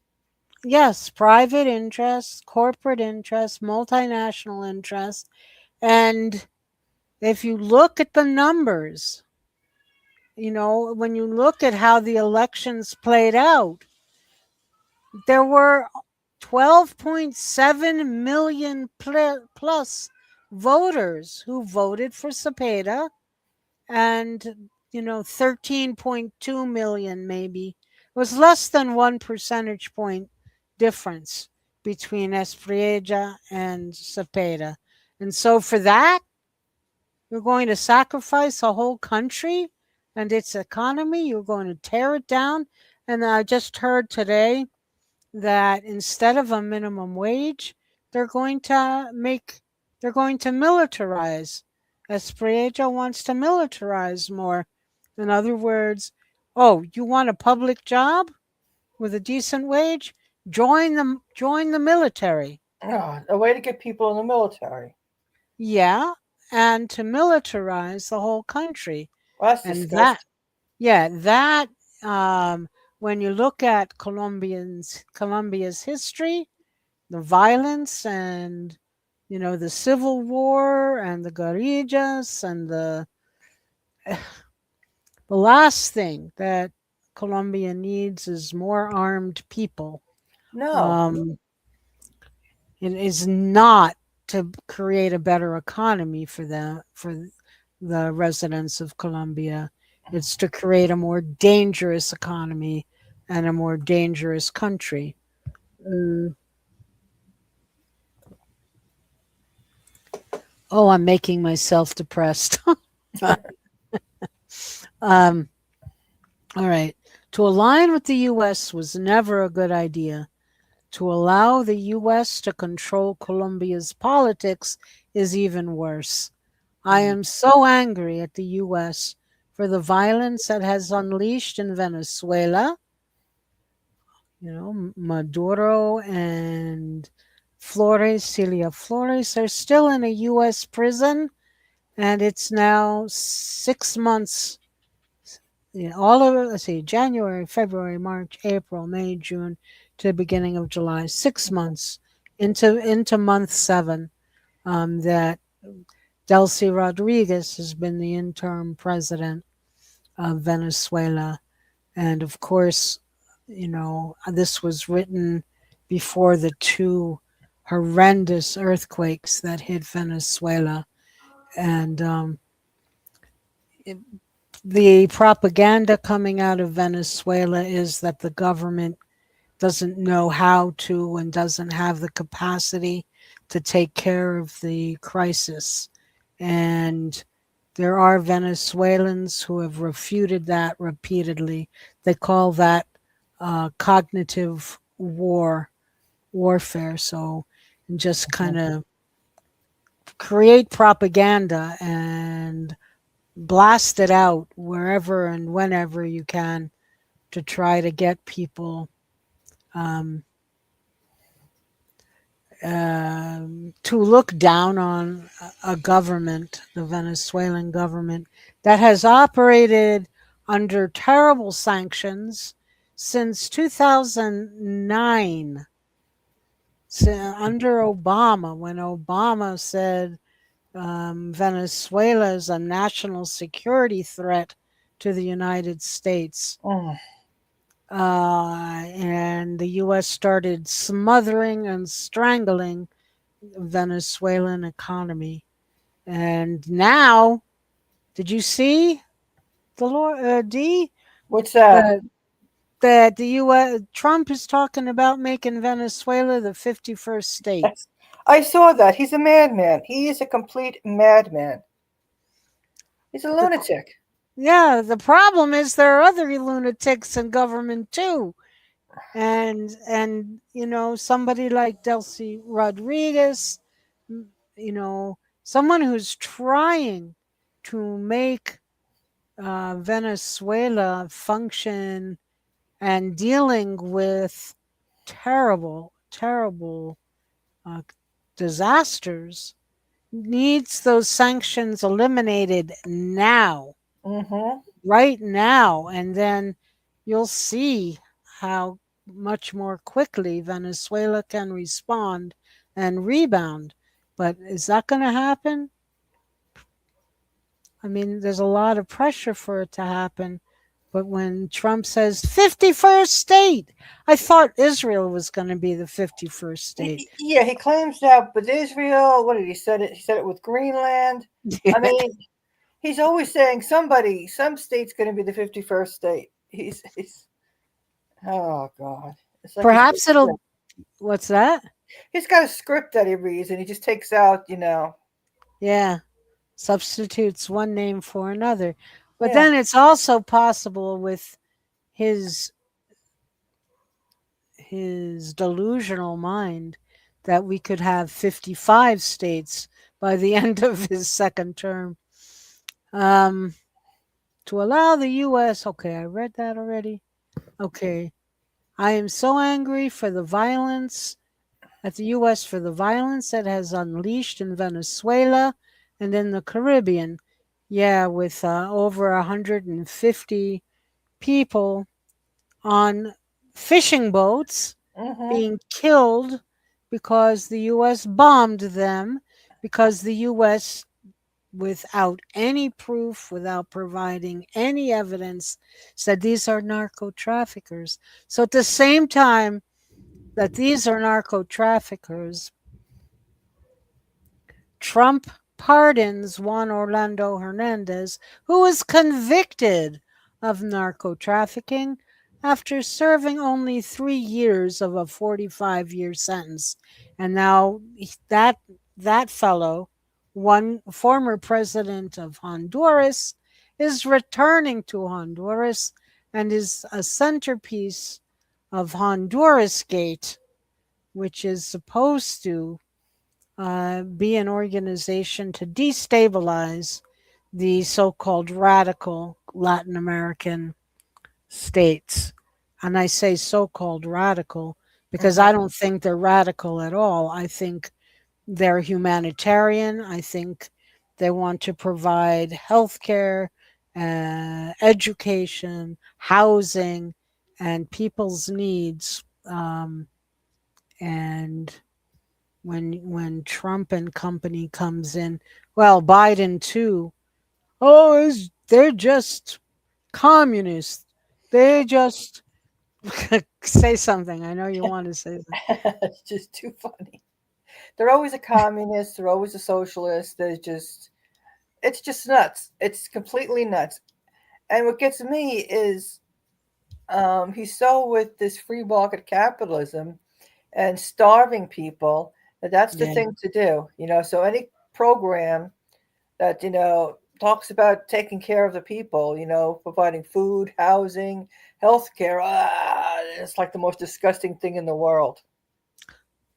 A: yes, private interests, corporate interests, multinational interests. And if you look at the numbers, when you look at how the elections played out, there were 12.7 million plus voters who voted for Cepeda, and 13.2 million maybe. It was less than 1 percentage point difference between Espriella and Cepeda. And so for that, you're going to sacrifice a whole country and its economy. You're going to tear it down. And I just heard today that instead of a minimum wage, they're going to make they're going to militarize. Espriella wants to militarize more. In other words, oh, you want a public job with a decent wage? Join the military.
B: Oh, a way to get people in the military.
A: Yeah, and to militarize the whole country.
B: Well, that's
A: And that
B: disgusting.
A: yeah, that when you look at Colombia's history, the violence and the civil war and the guerrillas and the last thing that Colombia needs is more armed people.
B: No.
A: Um, it is not to create a better economy for the residents of Colombia. It's to create a more dangerous economy and a more dangerous country. Mm. Oh, I'm making myself depressed. um, all right. To align with the U.S. was never a good idea. To allow the U.S. to control Colombia's politics is even worse. I
B: Mm.
A: am so angry at the U.S. for the violence that has unleashed in Venezuela. Maduro and Celia Flores are still in a U.S. prison, and it's now 6 months. All of it, let's see, January, February, March, April, May, June to the beginning of July, 6 months into month seven, that Delcy Rodriguez has been the interim president of Venezuela. And of course, this was written before the two horrendous earthquakes that hit Venezuela. And the propaganda coming out of Venezuela is that the government doesn't know how to and doesn't have the capacity to take care of the crisis. And there are Venezuelans who have refuted that repeatedly. They call that cognitive warfare. So just kind of create propaganda and blast it out wherever and whenever you can to try to get people um, to look down on a government, the Venezuelan government, that has operated under terrible sanctions since 2009, under Obama, when Obama said Venezuela is a national security threat to the United States.
B: Mm.
A: And the U.S. started smothering and strangling Venezuelan economy. And now, did you see the D
B: What's that?
A: that that the U.S. Trump is talking about making Venezuela the 51st state?
B: That's, I saw that. He's a madman. He is a complete madman. He's a
A: The,
B: lunatic.
A: yeah, the problem is there are other lunatics in government too, and somebody like Delcy Rodriguez, someone who's trying to make Venezuela function and dealing with terrible, terrible uh, disasters needs those sanctions eliminated now,
B: Mm-hmm.
A: right now, and then you'll see how much more quickly Venezuela can respond and rebound. But is that going to happen? I mean, there's a lot of pressure for it to happen. But when Trump says 51st state, I thought Israel was going to be the 51st state.
B: Yeah, he claims that, but Israel, what did he said it? He said it with Greenland. I mean, he's always saying some state's going to be the 51st state. He's oh God. It's like he's got a
A: Perhaps it'll,
B: script.
A: what's that?
B: He's got a script that he reads and he just takes out.
A: Yeah, substitutes one name for another. But
B: Yeah.
A: then it's also possible with his his delusional mind that we could have 55 states by the end of his second term. Um, to allow the U.S. Okay, I read that already. Okay, I am so angry for the violence at the U.S. for the violence that has unleashed in Venezuela and in the Caribbean. Yeah, with over 150 people on fishing boats
B: Mm-hmm.
A: being killed because the US bombed them, because the US, without any proof, without providing any evidence, said these are narco traffickers. So at the same time that these are narco traffickers, Trump pardons Juan Orlando Hernandez, who was convicted of narco trafficking after serving only 3 years of a 45-year sentence. And now that fellow, one former president of Honduras, is returning to Honduras and is a centerpiece of Honduras Gate, which is supposed to be an organization to destabilize the so called radical Latin American states. And I say so called radical because
B: Hmm.
A: I don't think they're radical at all. I think they're humanitarian. I think they want to provide health care, education, housing, and people's needs. And when Trump and company comes in, well, Biden too. Oh, they're just communists. They just say something. I know you want to say something.
B: It's just too funny. They're always a communist. They're always a socialist. It's just nuts. It's completely nuts. And what gets me is he's so with this free market capitalism and starving people that that's the
A: Yeah,
B: thing to do. So any program that talks about taking care of the people, providing food, housing, healthcare, it's like the most disgusting thing in the world.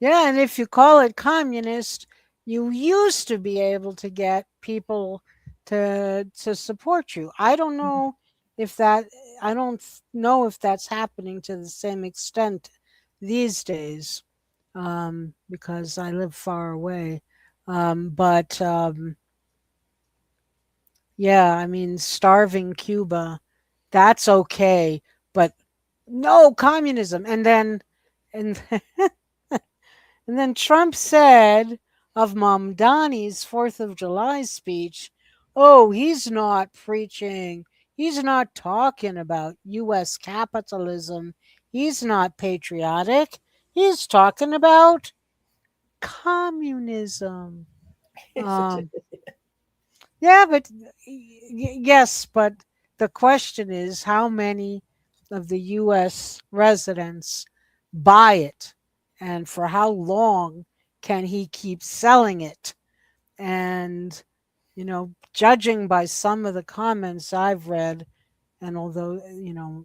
A: yeah. And if you call it communist, you used to be able to get people to support you. I don't know if that. I don't know if that's happening to the same extent these days, because I live far away. But yeah, I mean, starving Cuba, that's okay, but no communism. And and then Trump said of Mamdani's Fourth of July speech, "Oh, he's not preaching. He's not talking about U.S. capitalism. He's not patriotic. He's talking about communism."
B: It's such a,
A: Um, yeah, but yes, but the question is how many of the US residents buy it and for how long can he keep selling it? And, judging by some of the comments I've read, and although,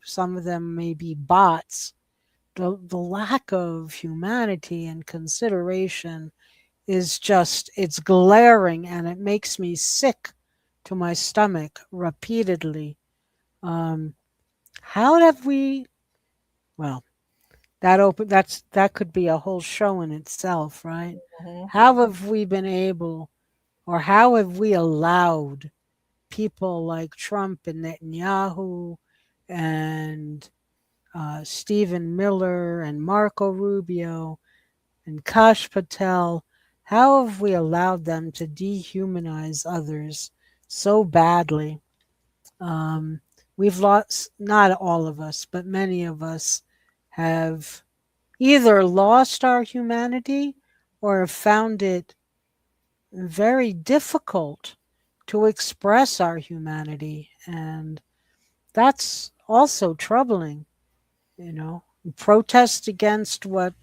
A: some of them may be bots, the lack of humanity and consideration is just, it's glaring and it makes me sick to my stomach repeatedly. Um, how have we, well, that could be a whole show in itself, right?
B: mhm.
A: How have we been able, or how have we allowed people like Trump and Netanyahu and Stephen Miller and Marco Rubio and Kash Patel, how have we allowed them to dehumanize others so badly? Um, we've lost, not all of us, but many of us have either lost our humanity or have found it very difficult to express our humanity. And that's also troubling, you know. Protest against what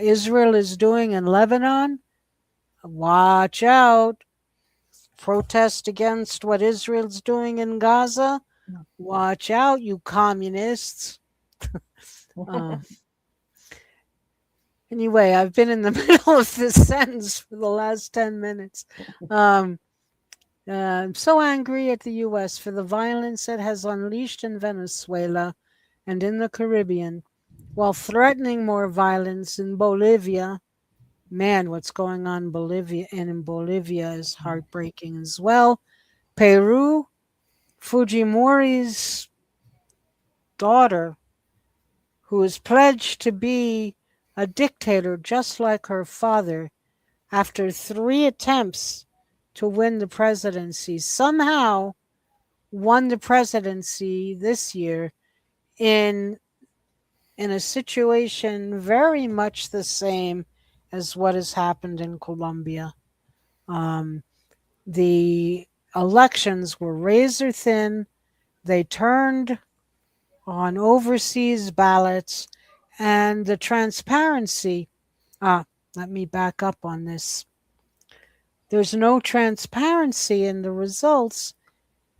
A: Israel is doing in Lebanon. Watch out. Protest against what Israel's doing in Gaza. Watch out, you communists. Uh, anyway, I've been in the middle of this sentence for the last 10 minutes. Um, I'm so angry at the US for the violence it has unleashed in Venezuela and in the Caribbean, while threatening more violence in Bolivia. Man, what's going on in Bolivia is heartbreaking as well. Peru, Fujimori's daughter, who is pledged to be a dictator just like her father, after 3 attempts to win the presidency, somehow won the presidency this year in in a situation very much the same as what has happened in Colombia. Um, the elections were razor thin. They turned on overseas ballots, and the transparency. Ah, let me back up on this. There's no transparency in the results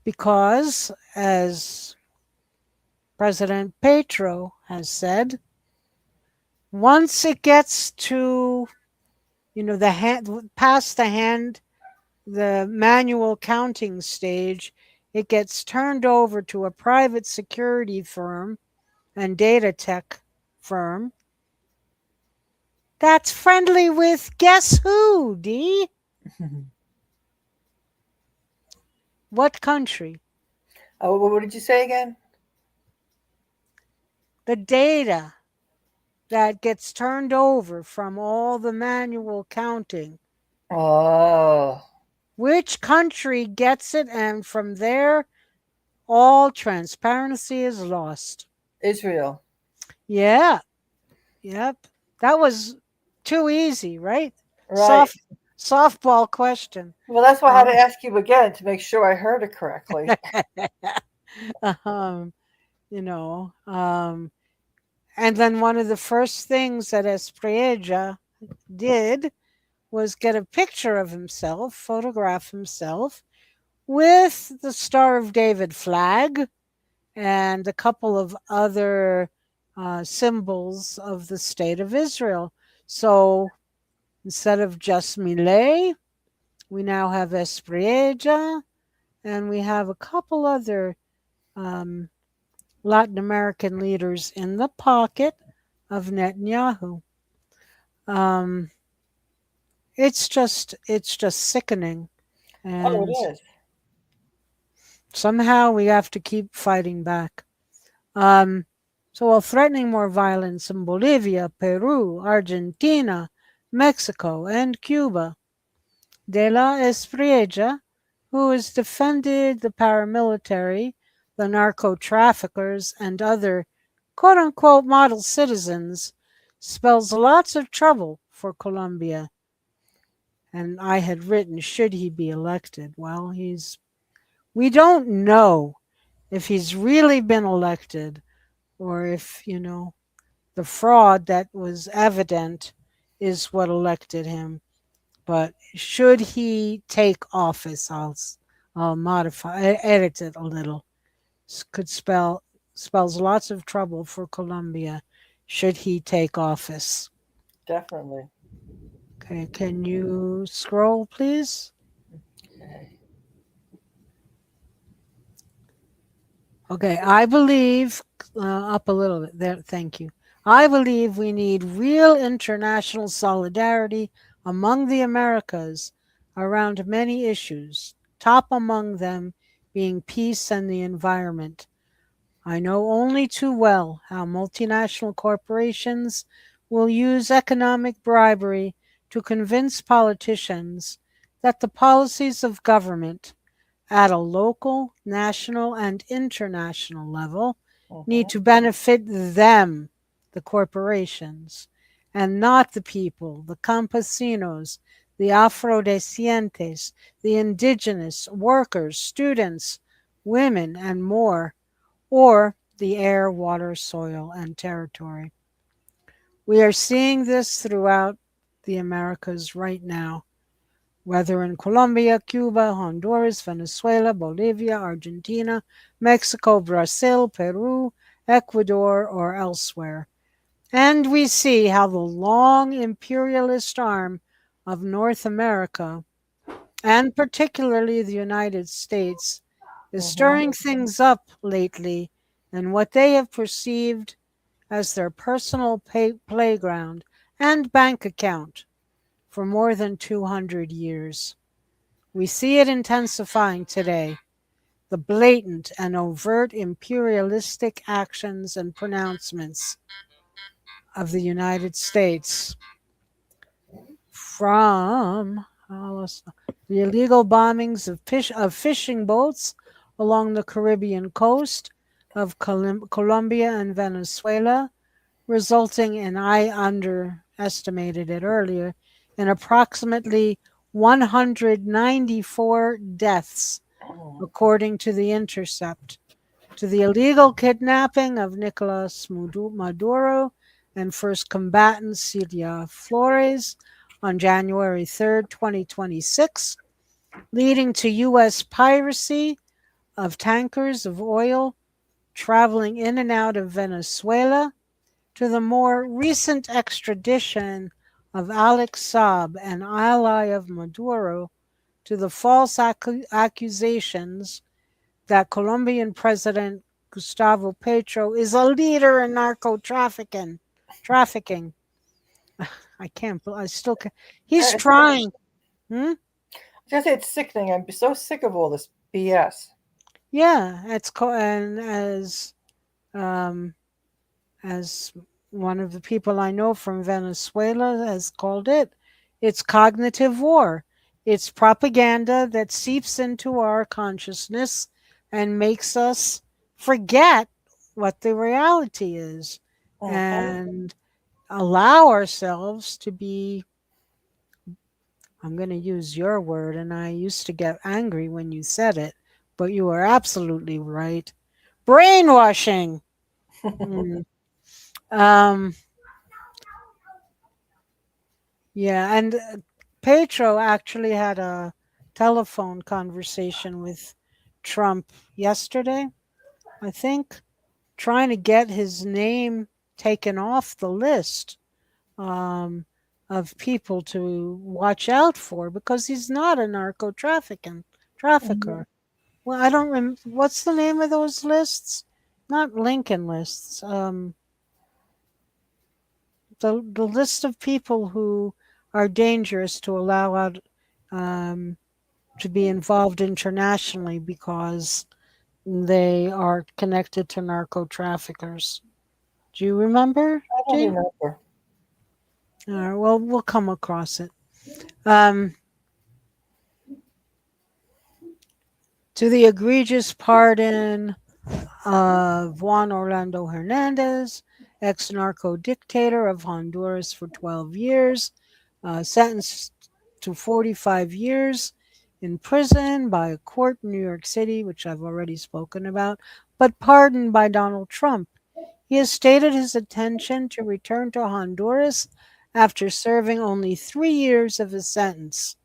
A: because, as President Petro has said, once it gets to the past the manual counting stage, it gets turned over to a private security firm and data tech firm that's friendly with guess who, D? What country?
B: Oh, what did you say again?
A: The data that gets turned over from all the manual counting.
B: Oh,
A: Which country gets it? And from there, all transparency is lost.
B: Israel.
A: Yeah, yep. That was too easy, right?
B: Right.
A: Soft softball question.
B: Well, that's why I had to
A: Um,
B: ask you again to make sure I heard it correctly.
A: um, you know, and then one of the first things that Espriella did was get a picture of himself, photograph himself with the Star of David flag and a couple of other symbols of the state of Israel. So instead of just Millet, we now have Espriella, and we have a couple other um, Latin American leaders in the pocket of Netanyahu. Um, it's just sickening,
B: Oh,
A: and
B: it is.
A: somehow we have to keep fighting back. Um, so while threatening more violence in Bolivia, Peru, Argentina, Mexico, and Cuba, De la Espriella, who has defended the paramilitary, the narco traffickers, and other quote unquote model citizens, spells lots of trouble for Colombia. And I had written, should he be elected? Well, we don't know if he's really been elected or if, the fraud that was evident is what elected him. But should he take office, I'll edit it a little. Could spells lots of trouble for Colombia. Should he take office?
B: Definitely.
A: Okay, can you scroll, please?
B: Okay.
A: Okay, I believe up a little bit there. Thank you. I believe we need real international solidarity among the Americas around many issues, top among them being peace and the environment. I know only too well how multinational corporations will use economic bribery to convince politicians that the policies of government at a local, national, and international level need
B: Hmm.
A: to benefit them, the corporations, and not the people, the campesinos, the afrodescendientes, the indigenous, workers, students, women, and more, or the air, water, soil, and territory. We are seeing this throughout the Americas right now, whether in Colombia, Cuba, Honduras, Venezuela, Bolivia, Argentina, Mexico, Brazil, Peru, Ecuador, or elsewhere. And we see how the long imperialist arm of North America, and particularly the United States, is
B: Hmm.
A: stirring things up lately in what they have perceived as their personal playground and bank account for more than 200 years. We see it intensifying today. The blatant and overt imperialistic actions and pronouncements of the United States from the illegal bombings of fishing boats along the Caribbean coast of Colombia and Venezuela, resulting in, I underestimated it earlier, in approximately 194 deaths,
B: Oh.
A: according to The Intercept, to the illegal kidnapping of Nicolas Maduro and first combatant Celia Flores on January 3rd, 2026, leading to U.S. piracy of tankers of oil traveling in and out of Venezuela, to the more recent extradition of Alex Saab, an ally of Maduro, to the false accusations that Colombian President Gustavo Petro is a leader in narco trafficking. I can't. I still can't. He's
B: It's sickening.
A: trying. Hmm?
B: I was gonna say it's sickening. I'm so sick of all this BS.
A: Yeah, and um, as one of the people I know from Venezuela has called it, it's cognitive war. It's propaganda that seeps into our consciousness and makes us forget what the reality is
B: Mm-hmm.
A: and allow ourselves to be, I'm going to use your word, and I used to get angry when you said it, but you are absolutely right. Brainwashing. Mm. Um, yeah, and Petro actually had a telephone conversation with Trump yesterday, I think, trying to get his name taken off the list um, of people to watch out for because he's not a
B: Hmm.
A: trafficker. Well, I don't remember what's the name of those lists. Not Lincoln lists. The list of people who are dangerous to allow out um, to be involved internationally because they are connected to narco traffickers. Do you remember,
B: I don't
A: Dee?
B: remember.
A: Well, we'll come across it. Um, to the egregious pardon of Juan Orlando Hernandez, ex narco dictator of Honduras for 12 years, sentenced to 45 years in prison by a court in New York City, which I've already spoken about, but pardoned by Donald Trump. He has stated his intention to return to Honduras after serving only 3 years of his sentence.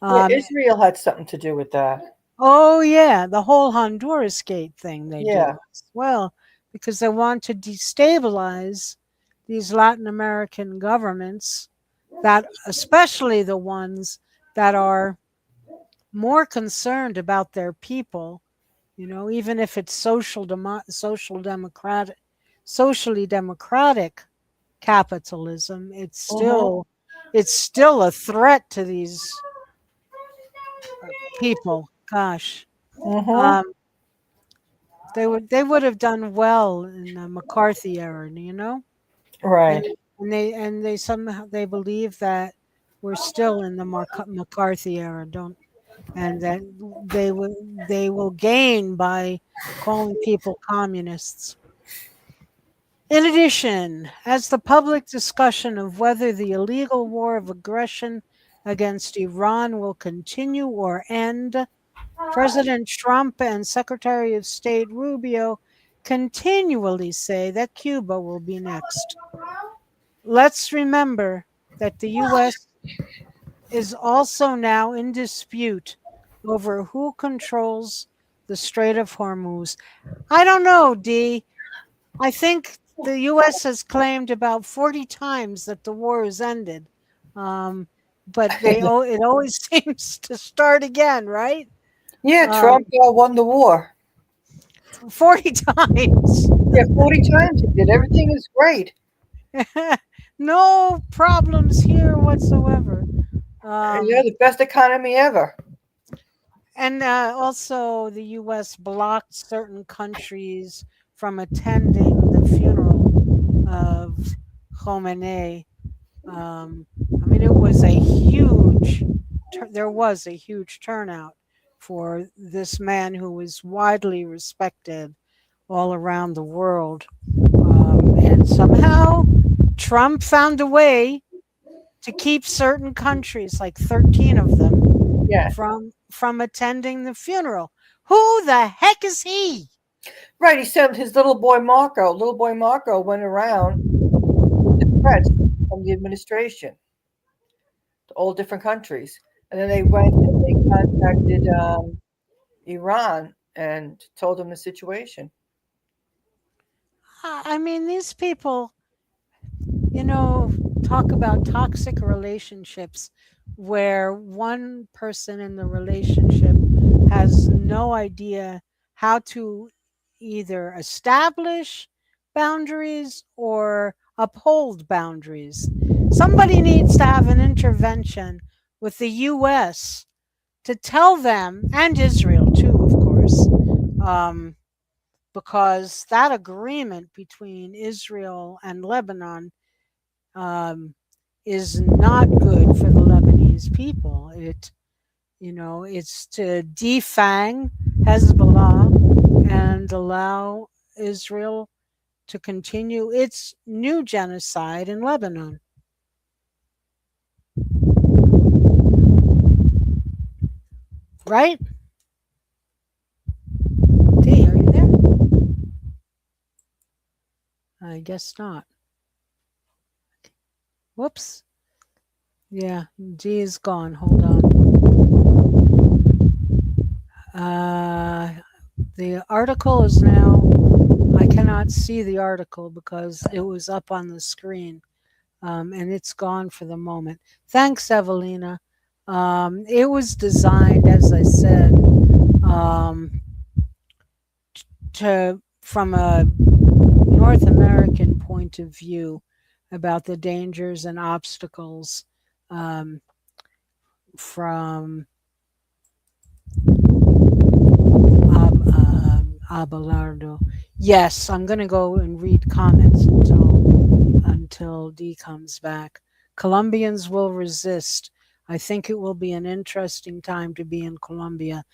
B: Yeah,
A: Um,
B: Israel had something to do with that.
A: Oh, yeah, the whole Honduras gate thing they
B: Yeah.
A: do as well, because they want to destabilize these Latin American governments, that especially the ones that are more concerned about their people, even if it's socially democratic capitalism,
B: Mm-hmm.
A: it's still a threat to these people. Gosh.
B: Mm-hmm.
A: Um, they would have done well in the McCarthy era.
B: Right.
A: And they somehow they believe that we're still in the McCarthy era, don't and that they will gain by calling people communists. In addition, as the public discussion of whether the illegal war of aggression against Iran will continue or end, President Trump and Secretary of State Rubio continually say that Cuba will be next. Let's remember that the U.S. is also now in dispute over who controls the Strait of Hormuz. I don't know, Dee. I think the U.S. has claimed about 40 times that the war is ended. Um, but it always seems to start again, right?
B: Yeah, Trump
A: Um,
B: won the war.
A: 40 times.
B: Yeah, 40 times he did. Everything is great.
A: No problems here whatsoever.
B: Yeah,
A: Um,
B: the best economy ever.
A: and also, the U.S. blocked certain countries from attending the funeral of Khomeini. Um, I mean, it was a huge, there was a huge turnout for this man who was widely respected all around the world. And somehow Trump found a way to keep certain countries, like 13 of them,
B: Yeah.
A: from attending the funeral. Who the heck is he?
B: Right. He sent his little boy Marco. Little boy Marco went around with the threats from the administration to all different countries. And then they went and they contacted Iran and told them the situation.
A: I mean, these people, you know, talk about toxic relationships where one person in the relationship has no idea how to either establish boundaries or uphold boundaries. Somebody needs to have an intervention with the US to tell them, and Israel too, of course, um, because that agreement between Israel and Lebanon um, is not good for the Lebanese people. It's to defang Hezbollah and allow Israel to continue its new genocide in Lebanon. Right? D, are you there? I guess not. Whoops. Yeah, D is gone. Hold on. The article is now, I cannot see the article because it was up on the screen, and it's gone for the moment. Thanks, Evelina. It was designed, as I said, um, to from a North American point of view about the dangers and obstacles um, from Abelardo. Yes, I'm going to go and read comments until D comes back. Colombians will resist. I think it will be an interesting time to be in Colombia.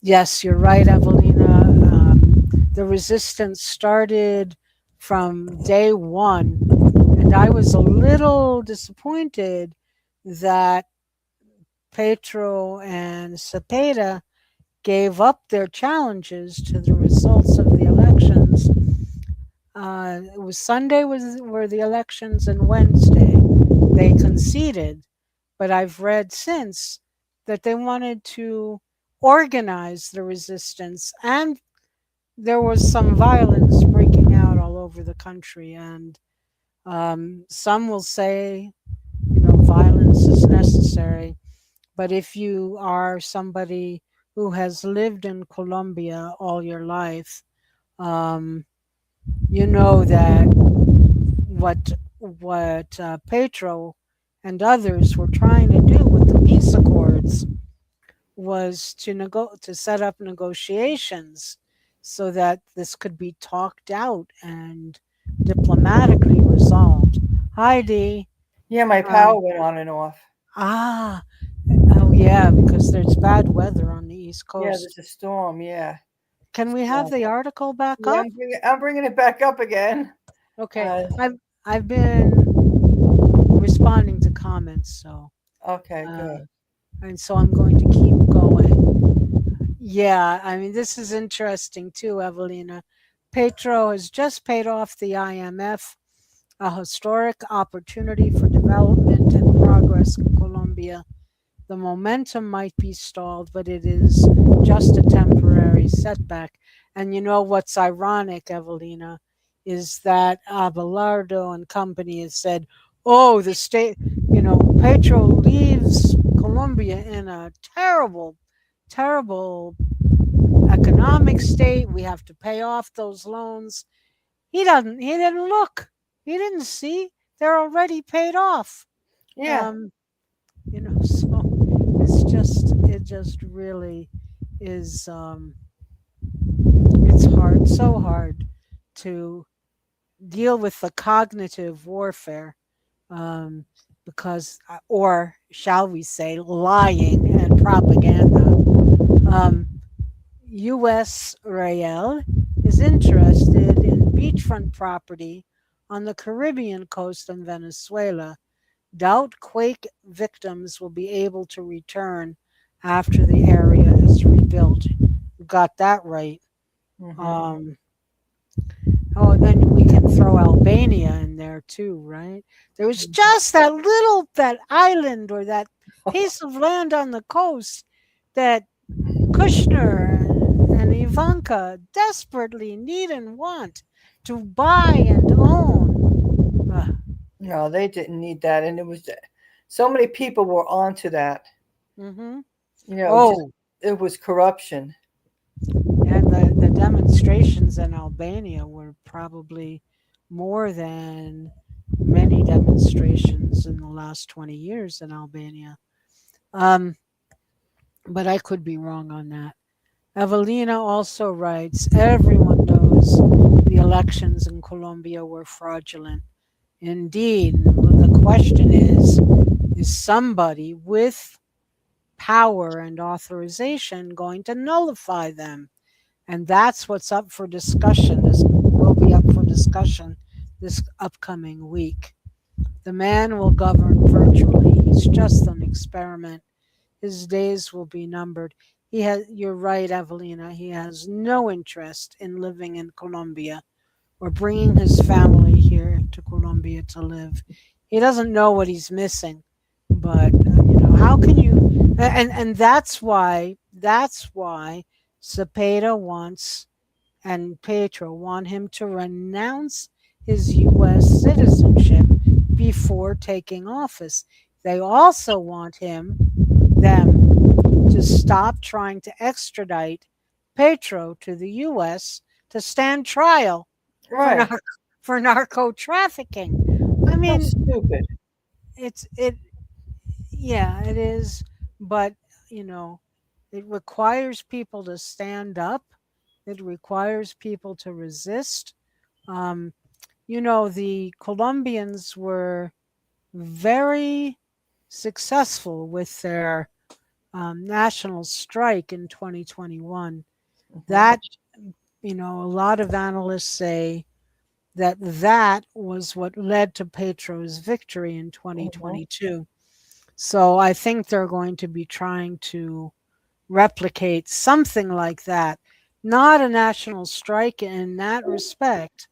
A: Yes, you're right, Evelina. The resistance started from day one, and I was a little disappointed that Petro and Cepeda gave up their challenges to the results of the elections. It was Sunday were the elections, and Wednesday they conceded. But I've read since that they wanted to organize the resistance, and there was some violence breaking out all over the country. And some will say, violence is necessary. But if you are somebody who has lived in Colombia all your life, um, you know that what Petro and others were trying to do with the peace accords was to set up negotiations so that this could be talked out and diplomatically resolved. Heidi,
B: Yeah, my
A: um,
B: power went on and off.
A: ah, oh yeah, because there's bad weather on the East
B: Yeah,
A: Coast.
B: there's a storm. Yeah.
A: Can we have
B: So,
A: the article back
B: yeah,
A: up?
B: I'm bringing it back up again.
A: Okay,
B: Uh,
A: I've been responding to comments,
B: okay,
A: uh,
B: good.
A: and so I'm going to keep going. Yeah, I mean this is interesting too, Evelina. Petro has just paid off the IMF, a historic opportunity for development and progress in Colombia. The momentum might be stalled, but it is just a temporary setback. And you know what's ironic, Evelina, is that Abelardo and company has said, oh, the state, Petro leaves Colombia in a terrible, terrible economic state. We have to pay off those loans. He didn't look, he didn't see. They're already paid off.
B: Yeah.
A: Um, so it just really is it's hard, so hard to deal with the cognitive warfare um, because, or shall we say, lying and propaganda. Um, U.S. Rael is interested in beachfront property on the Caribbean coast in Venezuela. Doubt quake victims will be able to return after the area is rebuilt. You got that right.
B: Hmm.
A: Um, oh, and then we can throw Albania in there too, right? There was just that island or that piece of land on the coast that Kushner and Ivanka desperately need and want to buy and own.
B: No, they didn't need that, and it was so many people were onto that.
A: Mm-hmm.
B: You know,
A: Oh,
B: it was corruption.
A: and the demonstrations in Albania were probably more than many demonstrations in the last 20 years in Albania. Um, but I could be wrong on that. Evelina also writes, everyone knows the elections in Colombia were fraudulent. Indeed, the question is somebody with power and authorization going to nullify them? And that's what's up for discussion. This will be up for discussion this upcoming week. The man will govern virtually. He's just an experiment. His days will be numbered. You're right, Evelina. He has no interest in living in Colombia or bringing his family here to Colombia to live. He doesn't know what he's missing. But how can you? And that's why Cepeda wants and Petro want him to renounce his U.S. citizenship before taking office. They also want them to stop trying to extradite Petro to the U.S. to stand trial for
B: Right.
A: for narco trafficking. I
B: So
A: mean,
B: stupid.
A: it yeah, it is, but you know, it requires people to stand up. It requires people to resist. Um, the Colombians were very successful with their national strike in 2021.
B: Hmm.
A: That, a lot of analysts say that was what led to Petro's victory in
B: Hmm.
A: 2022. So I think they're going to be trying to replicate something like that. Not a national strike in that respect,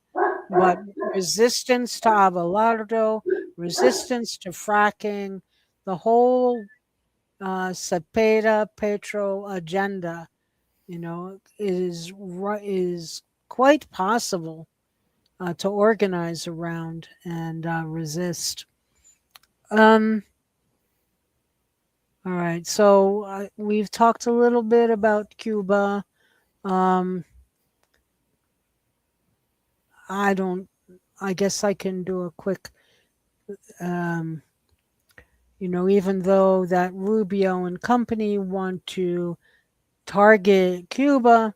A: but resistance to Abelardo, resistance to fracking, the whole Cepeda Petro agenda, is quite possible to organize around and resist. Um, all right, so we've talked a little bit about Cuba. Um, I don't. I guess I can do a quick. Um, even though that Rubio and company want to target Cuba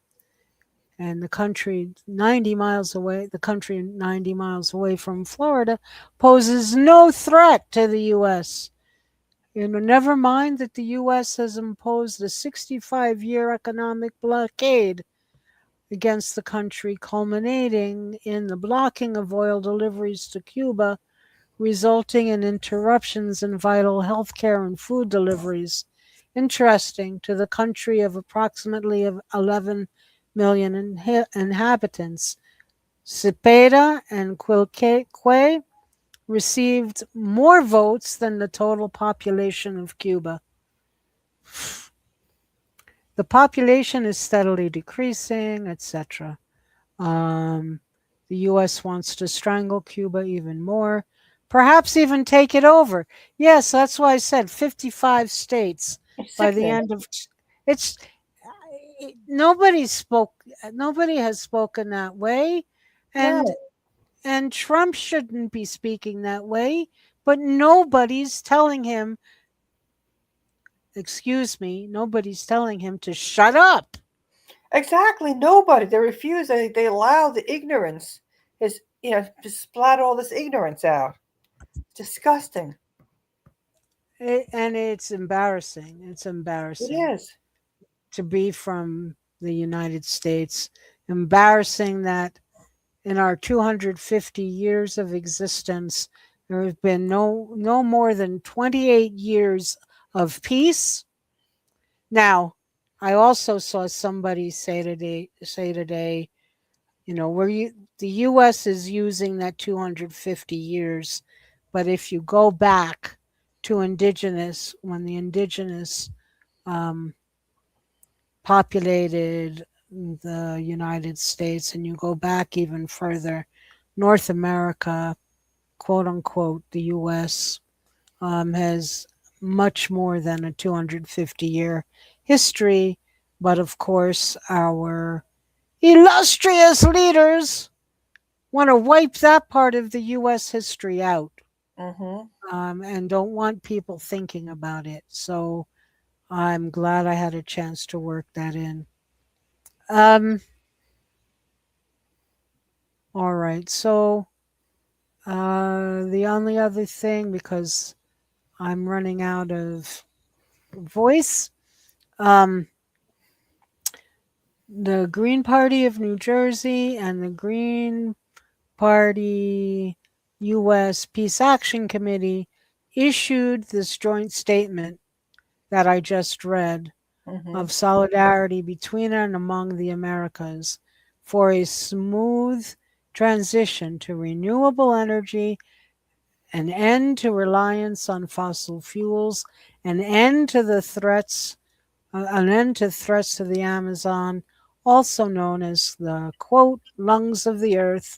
A: and the country 90 miles away from Florida poses no threat to the U.S. Never mind that the U.S. has imposed a 65-year economic blockade against the country, culminating in the blocking of oil deliveries to Cuba, resulting in interruptions in vital healthcare and food deliveries. Interesting to the country of approximately 11 million inhabitants. Cepeda and Quilque received more votes than the total population of Cuba. The population is steadily decreasing, etc. Um, the U.S. wants to strangle Cuba even more, perhaps even take it over. Yes, that's why I said 55 states
B: It's
A: by the
B: sickening.
A: end of it's nobody spoke nobody has spoken that way, and
B: No,
A: Trump shouldn't be speaking that way, but nobody's telling him, excuse me, nobody's telling him to shut up.
B: exactly. Nobody. They refuse. They allow the ignorance. Is to splat all this ignorance out. disgusting.
A: And it's embarrassing. It's
B: It
A: embarrassing
B: is.
A: to be from the United States. Embarrassing that in our 250 years of existence, there have been no more than 28 years of peace. Now, I also saw somebody say today, where the US is using that 250 years, but if you go back to indigenous when the indigenous um, populated the United States, and you go back even further, North America, quote unquote, the US, has much more than a 250-year history. But of course, our illustrious leaders want to wipe that part of the US history out,
B: Mm-hmm.
A: and don't want people thinking about it. So I'm glad I had a chance to work that in. Um, all right. So the only other thing, because I'm running out of voice, um, the Green Party of New Jersey and the Green Party U.S. Peace Action Committee issued this joint statement that I just read
B: Mm-hmm.
A: of solidarity between and among the Americas for a smooth transition to renewable energy, an end to reliance on fossil fuels, an end to threats to the Amazon, also known as the quote lungs of the earth,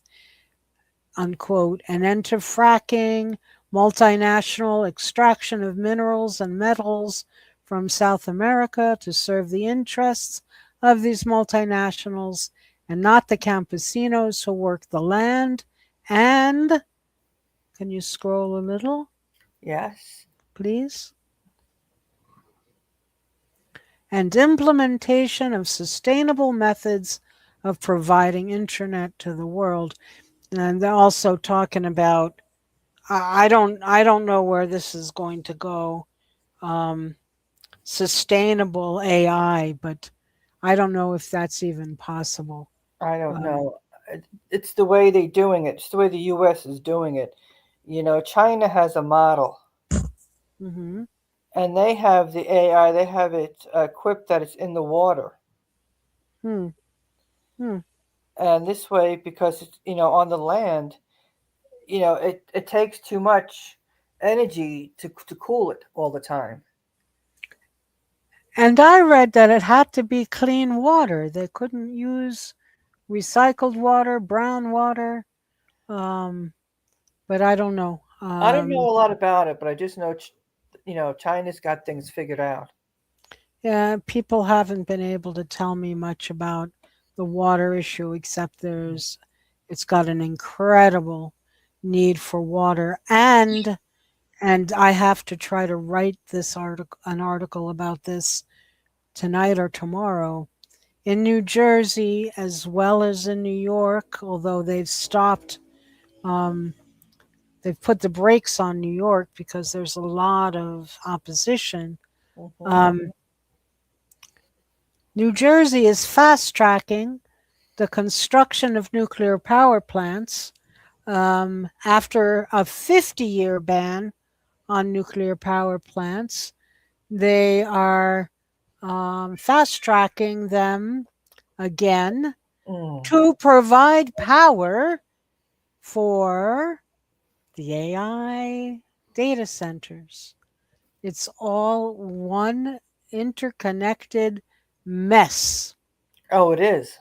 A: unquote, an end to fracking, multinational extraction of minerals and metals from South America to serve the interests of these multinationals and not the campesinos who work the land. And can you scroll a little,
B: Yes.
A: please? And implementation of sustainable methods of providing internet to the world. And they're also talking about, I don't know where this is going to go. Um, Sustainable AI, but I don't know if that's even possible.
B: I don't
A: Um,
B: know. It's the way they're doing it. It's the way the U.S. is doing it. China has a model,
A: mhm.
B: and they have the AI. They have it equipped that it's in the water,
A: Hmm. Hmm.
B: and this way, because it's on the land, it takes too much energy to cool it all the time.
A: And I read that it had to be clean water. They couldn't use recycled water, brown water. Um, but I don't know.
B: I don't know a lot about it, but I just know, China's got things figured out.
A: Yeah, people haven't been able to tell me much about the water issue, except it's got an incredible need for water, and I have to try to write an article about this tonight or tomorrow. In New Jersey as well as in New York, although um, they've put the brakes on New York because there's a lot of opposition.
B: Hmm.
A: Um, New Jersey is fast tracking the construction of nuclear power plants, after a 50-year ban on nuclear power plants. They are fast tracking them again
B: Mm.
A: to provide power for the AI data centers. It's all one interconnected mess.
B: Oh, it is.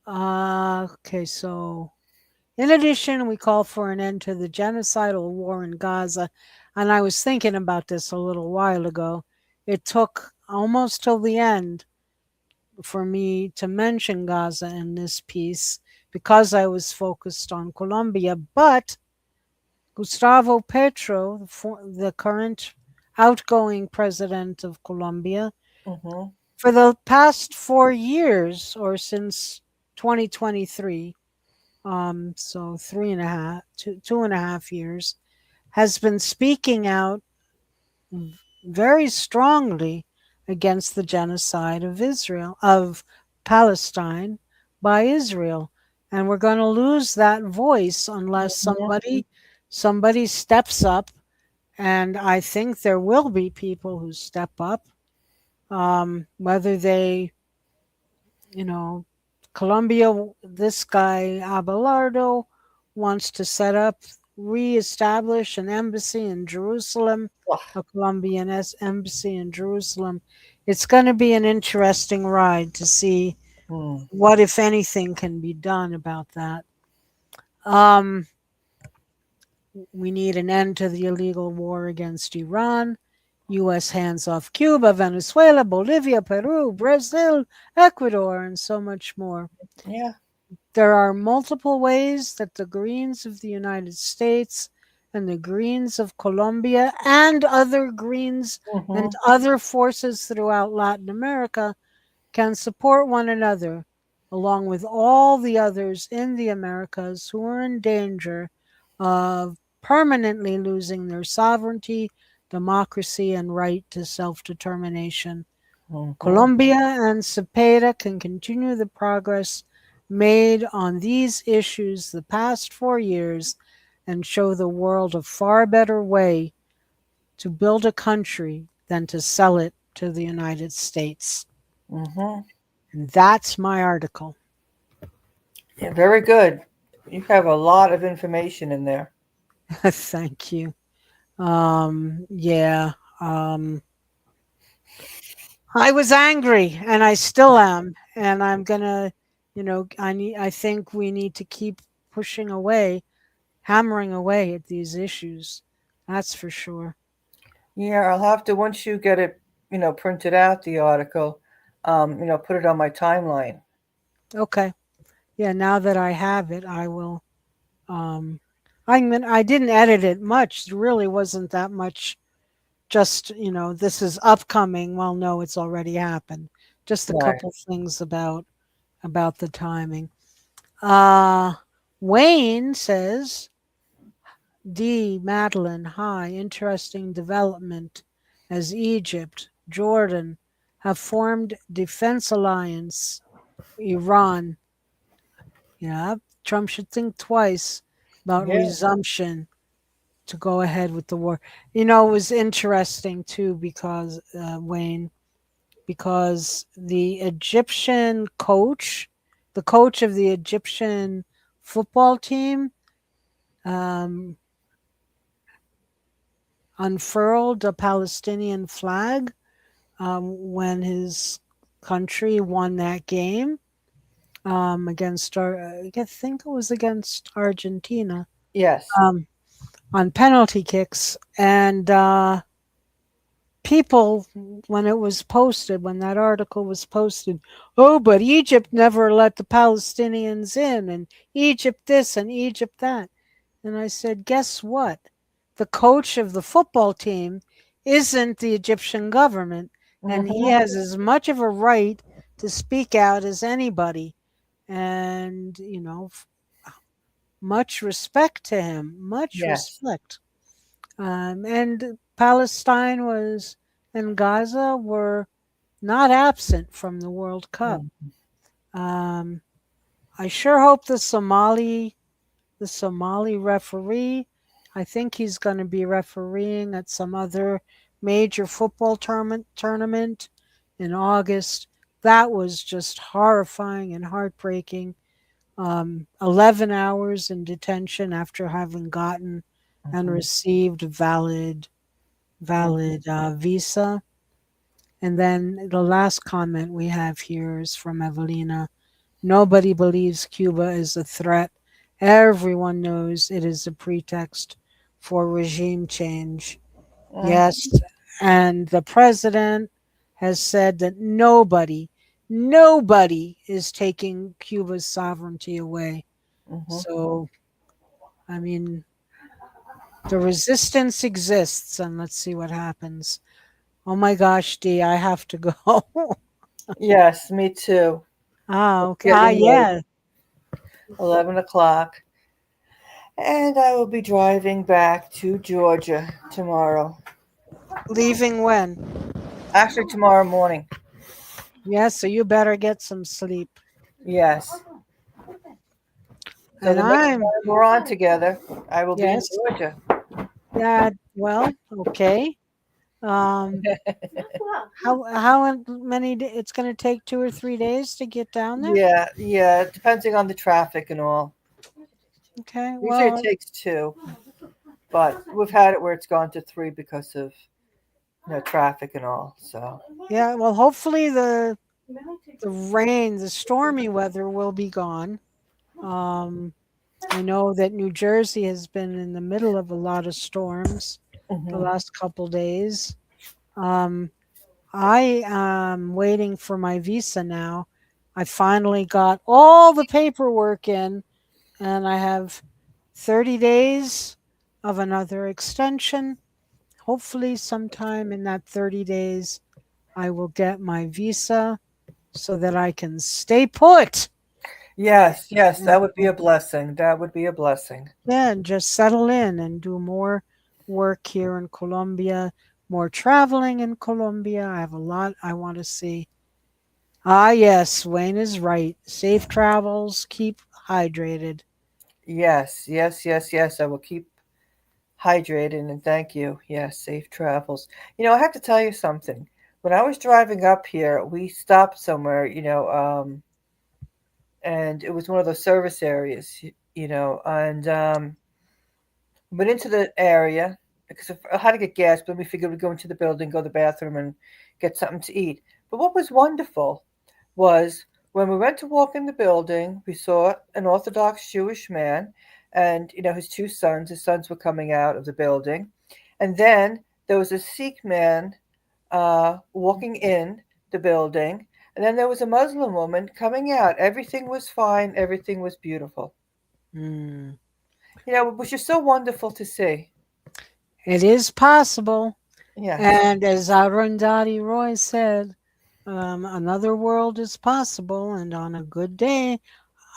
A: Okay, so in addition, we call for an end to the genocidal war in Gaza. And I was thinking about this a little while ago. It took almost till the end for me to mention Gaza in this piece because I was focused on Colombia. But Gustavo Petro, the current outgoing president of Colombia,
B: Hmm.
A: for the past 4 years or since 2023, so 3.5, 2.5 years, has been speaking out very strongly against the genocide of Israel, of Palestine by Israel. And we're going to lose that voice unless
B: Mhm.
A: somebody steps up. And I think there will be people who step up, whether they, you know, Colombia, this guy Abelardo wants to set up, reestablish an embassy in Jerusalem,
B: Ugh.
A: a Colombian embassy in Jerusalem. It's going to be an interesting ride to see
B: Mm.
A: what, if anything, can be done about that. Um, we need an end to the illegal war against Iran. U.S. hands off Cuba, Venezuela, Bolivia, Peru, Brazil, Ecuador, and so much more.
B: Yeah.
A: There are multiple ways that the Greens of the United States and the Greens of Colombia and other Greens and
B: Mhm.
A: other forces throughout Latin America can support one another, along with all the others in the Americas who are in danger of permanently losing their sovereignty, democracy, and right to self determination.
B: Mhm.
A: Colombia and Cepeda can continue the progress made on these issues the past 4 years and show the world a far better way to build a country than to sell it to the United States.
B: Mhm.
A: And that's my article.
B: Yeah, very good. You have a lot of information in there.
A: Thank you. Yeah. Um, I was angry and I still am. And I'm going to, I think we need to keep pushing away, hammering away at these issues. That's for sure.
B: Yeah, I'll have to once you get it, printed out the article, put it on my timeline.
A: Okay. Yeah. Now that I have it, I will. Um, I didn't edit it much. There really wasn't that much. Just, this is upcoming. Well, no, it's already happened. Just a
B: Right.
A: couple things about the timing. Uh, Wayne says, D. Madeline, hi, interesting development as Egypt, Jordan have formed defense alliance. Iran, yeah, Trump should think twice about
B: Yeah.
A: resumption to go ahead with the war. It was interesting too because Wayne, because the coach of the Egyptian football team, um, unfurled a Palestinian flag when his country won that game against I think it was against Argentina
B: Yes.
A: um, on penalty kicks, and people, when it was posted, when that article was posted, oh, but Egypt never let the Palestinians in, and Egypt this and Egypt that. And I said, guess what? The coach of the football team isn't the Egyptian government, and he
B: Mhm.
A: has as much of a right to speak out as anybody. And, much respect to him, much
B: Yes.
A: respect. And Palestine was and Gaza were not absent from the World Cup.
B: Mm.
A: Um, I sure hope the Somali referee, I think he's going to be refereeing at some other major football tournament in August. That was just horrifying and heartbreaking. 11 hours in detention after having gotten and
B: Mhm.
A: received
B: Mhm.
A: valid visa. And then the last comment we have here is from Evelina. Nobody believes Cuba is a threat. Everyone knows it is a pretext for regime change.
B: Mhm.
A: Yes, and the president has said that nobody is taking Cuba's sovereignty away.
B: Mhm.
A: So, I mean, the resistance exists, and let's see what happens. Oh my gosh, Dee, I have to go.
B: Yes, me too.
A: Ah,
B: It's
A: okay. Ah,
B: getting late.
A: yeah.
B: 11 o'clock. And I will be driving back to Georgia tomorrow.
A: Leaving when?
B: Actually, tomorrow morning.
A: Yes, so you better get some sleep.
B: Yes. So
A: And
B: the next
A: I'm,
B: time we're on together, I will be in
A: yes,
B: Georgia.
A: yeah, well, okay. Um, how many, it's going to take 2 or 3 days to get down there?
B: Yeah, yeah, depending on the traffic and all.
A: Okay,
B: Usually it
A: well,
B: takes two, but we've had it where it's gone to three because of traffic and all. So
A: yeah, well, hopefully the rain, the stormy weather will be gone. Um, I know that New Jersey has been in the middle of a lot of storms the
B: hmm
A: last couple days. Um, I am waiting for my visa now. I finally got all the paperwork in, and I have 30 days of another extension. Hopefully, sometime in that 30 days, I will get my visa so that I can stay put.
B: yes, yes,
A: And,
B: that would be a blessing. That would be a blessing.
A: yeah, and just settle in and do more work here in Colombia, more traveling in Colombia. I have a lot I want to see. Ah, yes, Wayne is right. Safe travels, keep hydrated.
B: Yes, yes, yes, yes. I will keep hydrated and thank you. Yes, safe travels. I have to tell you something. When I was driving up here, we stopped somewhere, and it was one of those service areas, and went into the area because I had to get gas, but we figured we'd go into the building, go to the bathroom, and get something to eat. But what was wonderful was when we went to walk in the building, we saw an Orthodox Jewish man and his two sons. His sons were coming out of the building, and then there was a Sikh man walking in the building, and then there was a Muslim woman coming out. Everything was fine. Everything was beautiful.
A: Hmm.
B: It was just so wonderful to see.
A: It is possible.
B: Yes.
A: And as Arundhati Roy said, another world is possible, and on a good day,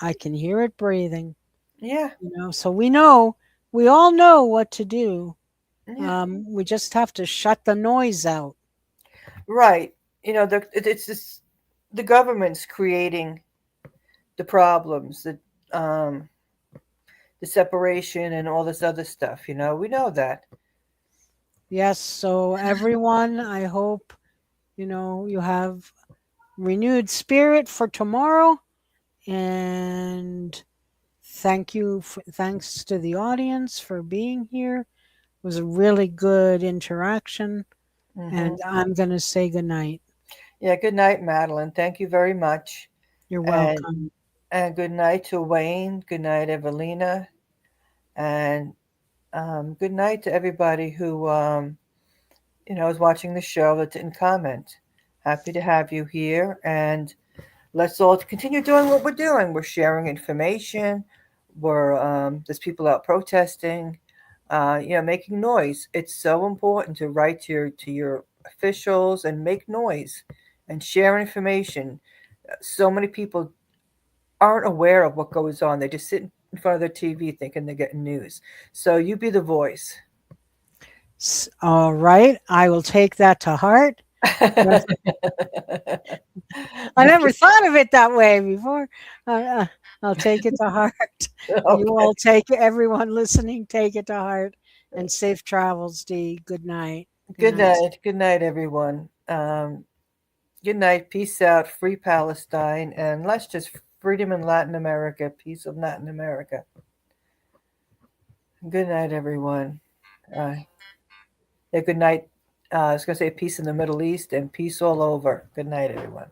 A: I can hear it breathing.
B: Yeah.
A: So we all know what to do.
B: Yeah.
A: We just have to shut the noise out.
B: Right. It's this, the government's creating the problems, the separation and all this other stuff. We know that.
A: Yes, so everyone, I hope, you have renewed spirit for tomorrow. And thanks to the audience for being here. It was a really good interaction.
B: hmm
A: And I'm going to say goodnight.
B: Yeah. Good night, Madeline. Thank you very much,
A: You're
B: and
A: welcome.
B: good night to Wayne. Good night, Evelina, and good night to everybody who is watching the show that didn't comment. Happy to have you here, and let's all continue doing what we're doing. We're sharing information. There's people out protesting, making noise. It's so important to write to your officials and make noise and share information. So many people aren't aware of what goes on. They just sit in front of their TV thinking they're getting news. So you be the voice.
A: All right. I will take that to heart. I never thought of it that way before. Uh, uh, I'll take it to heart. You
B: Okay.
A: all take it, everyone listening, take it to heart. And safe travels, Dee. Good night. Good
B: Good
A: night.
B: night. Good night, everyone. Good night. Peace out. Free Palestine. And let's just freedom in Latin America. Peace of Latin America. Good night, everyone. Uh, yeah, good night. I was going to say peace in the Middle East and peace all over. Good night, everyone.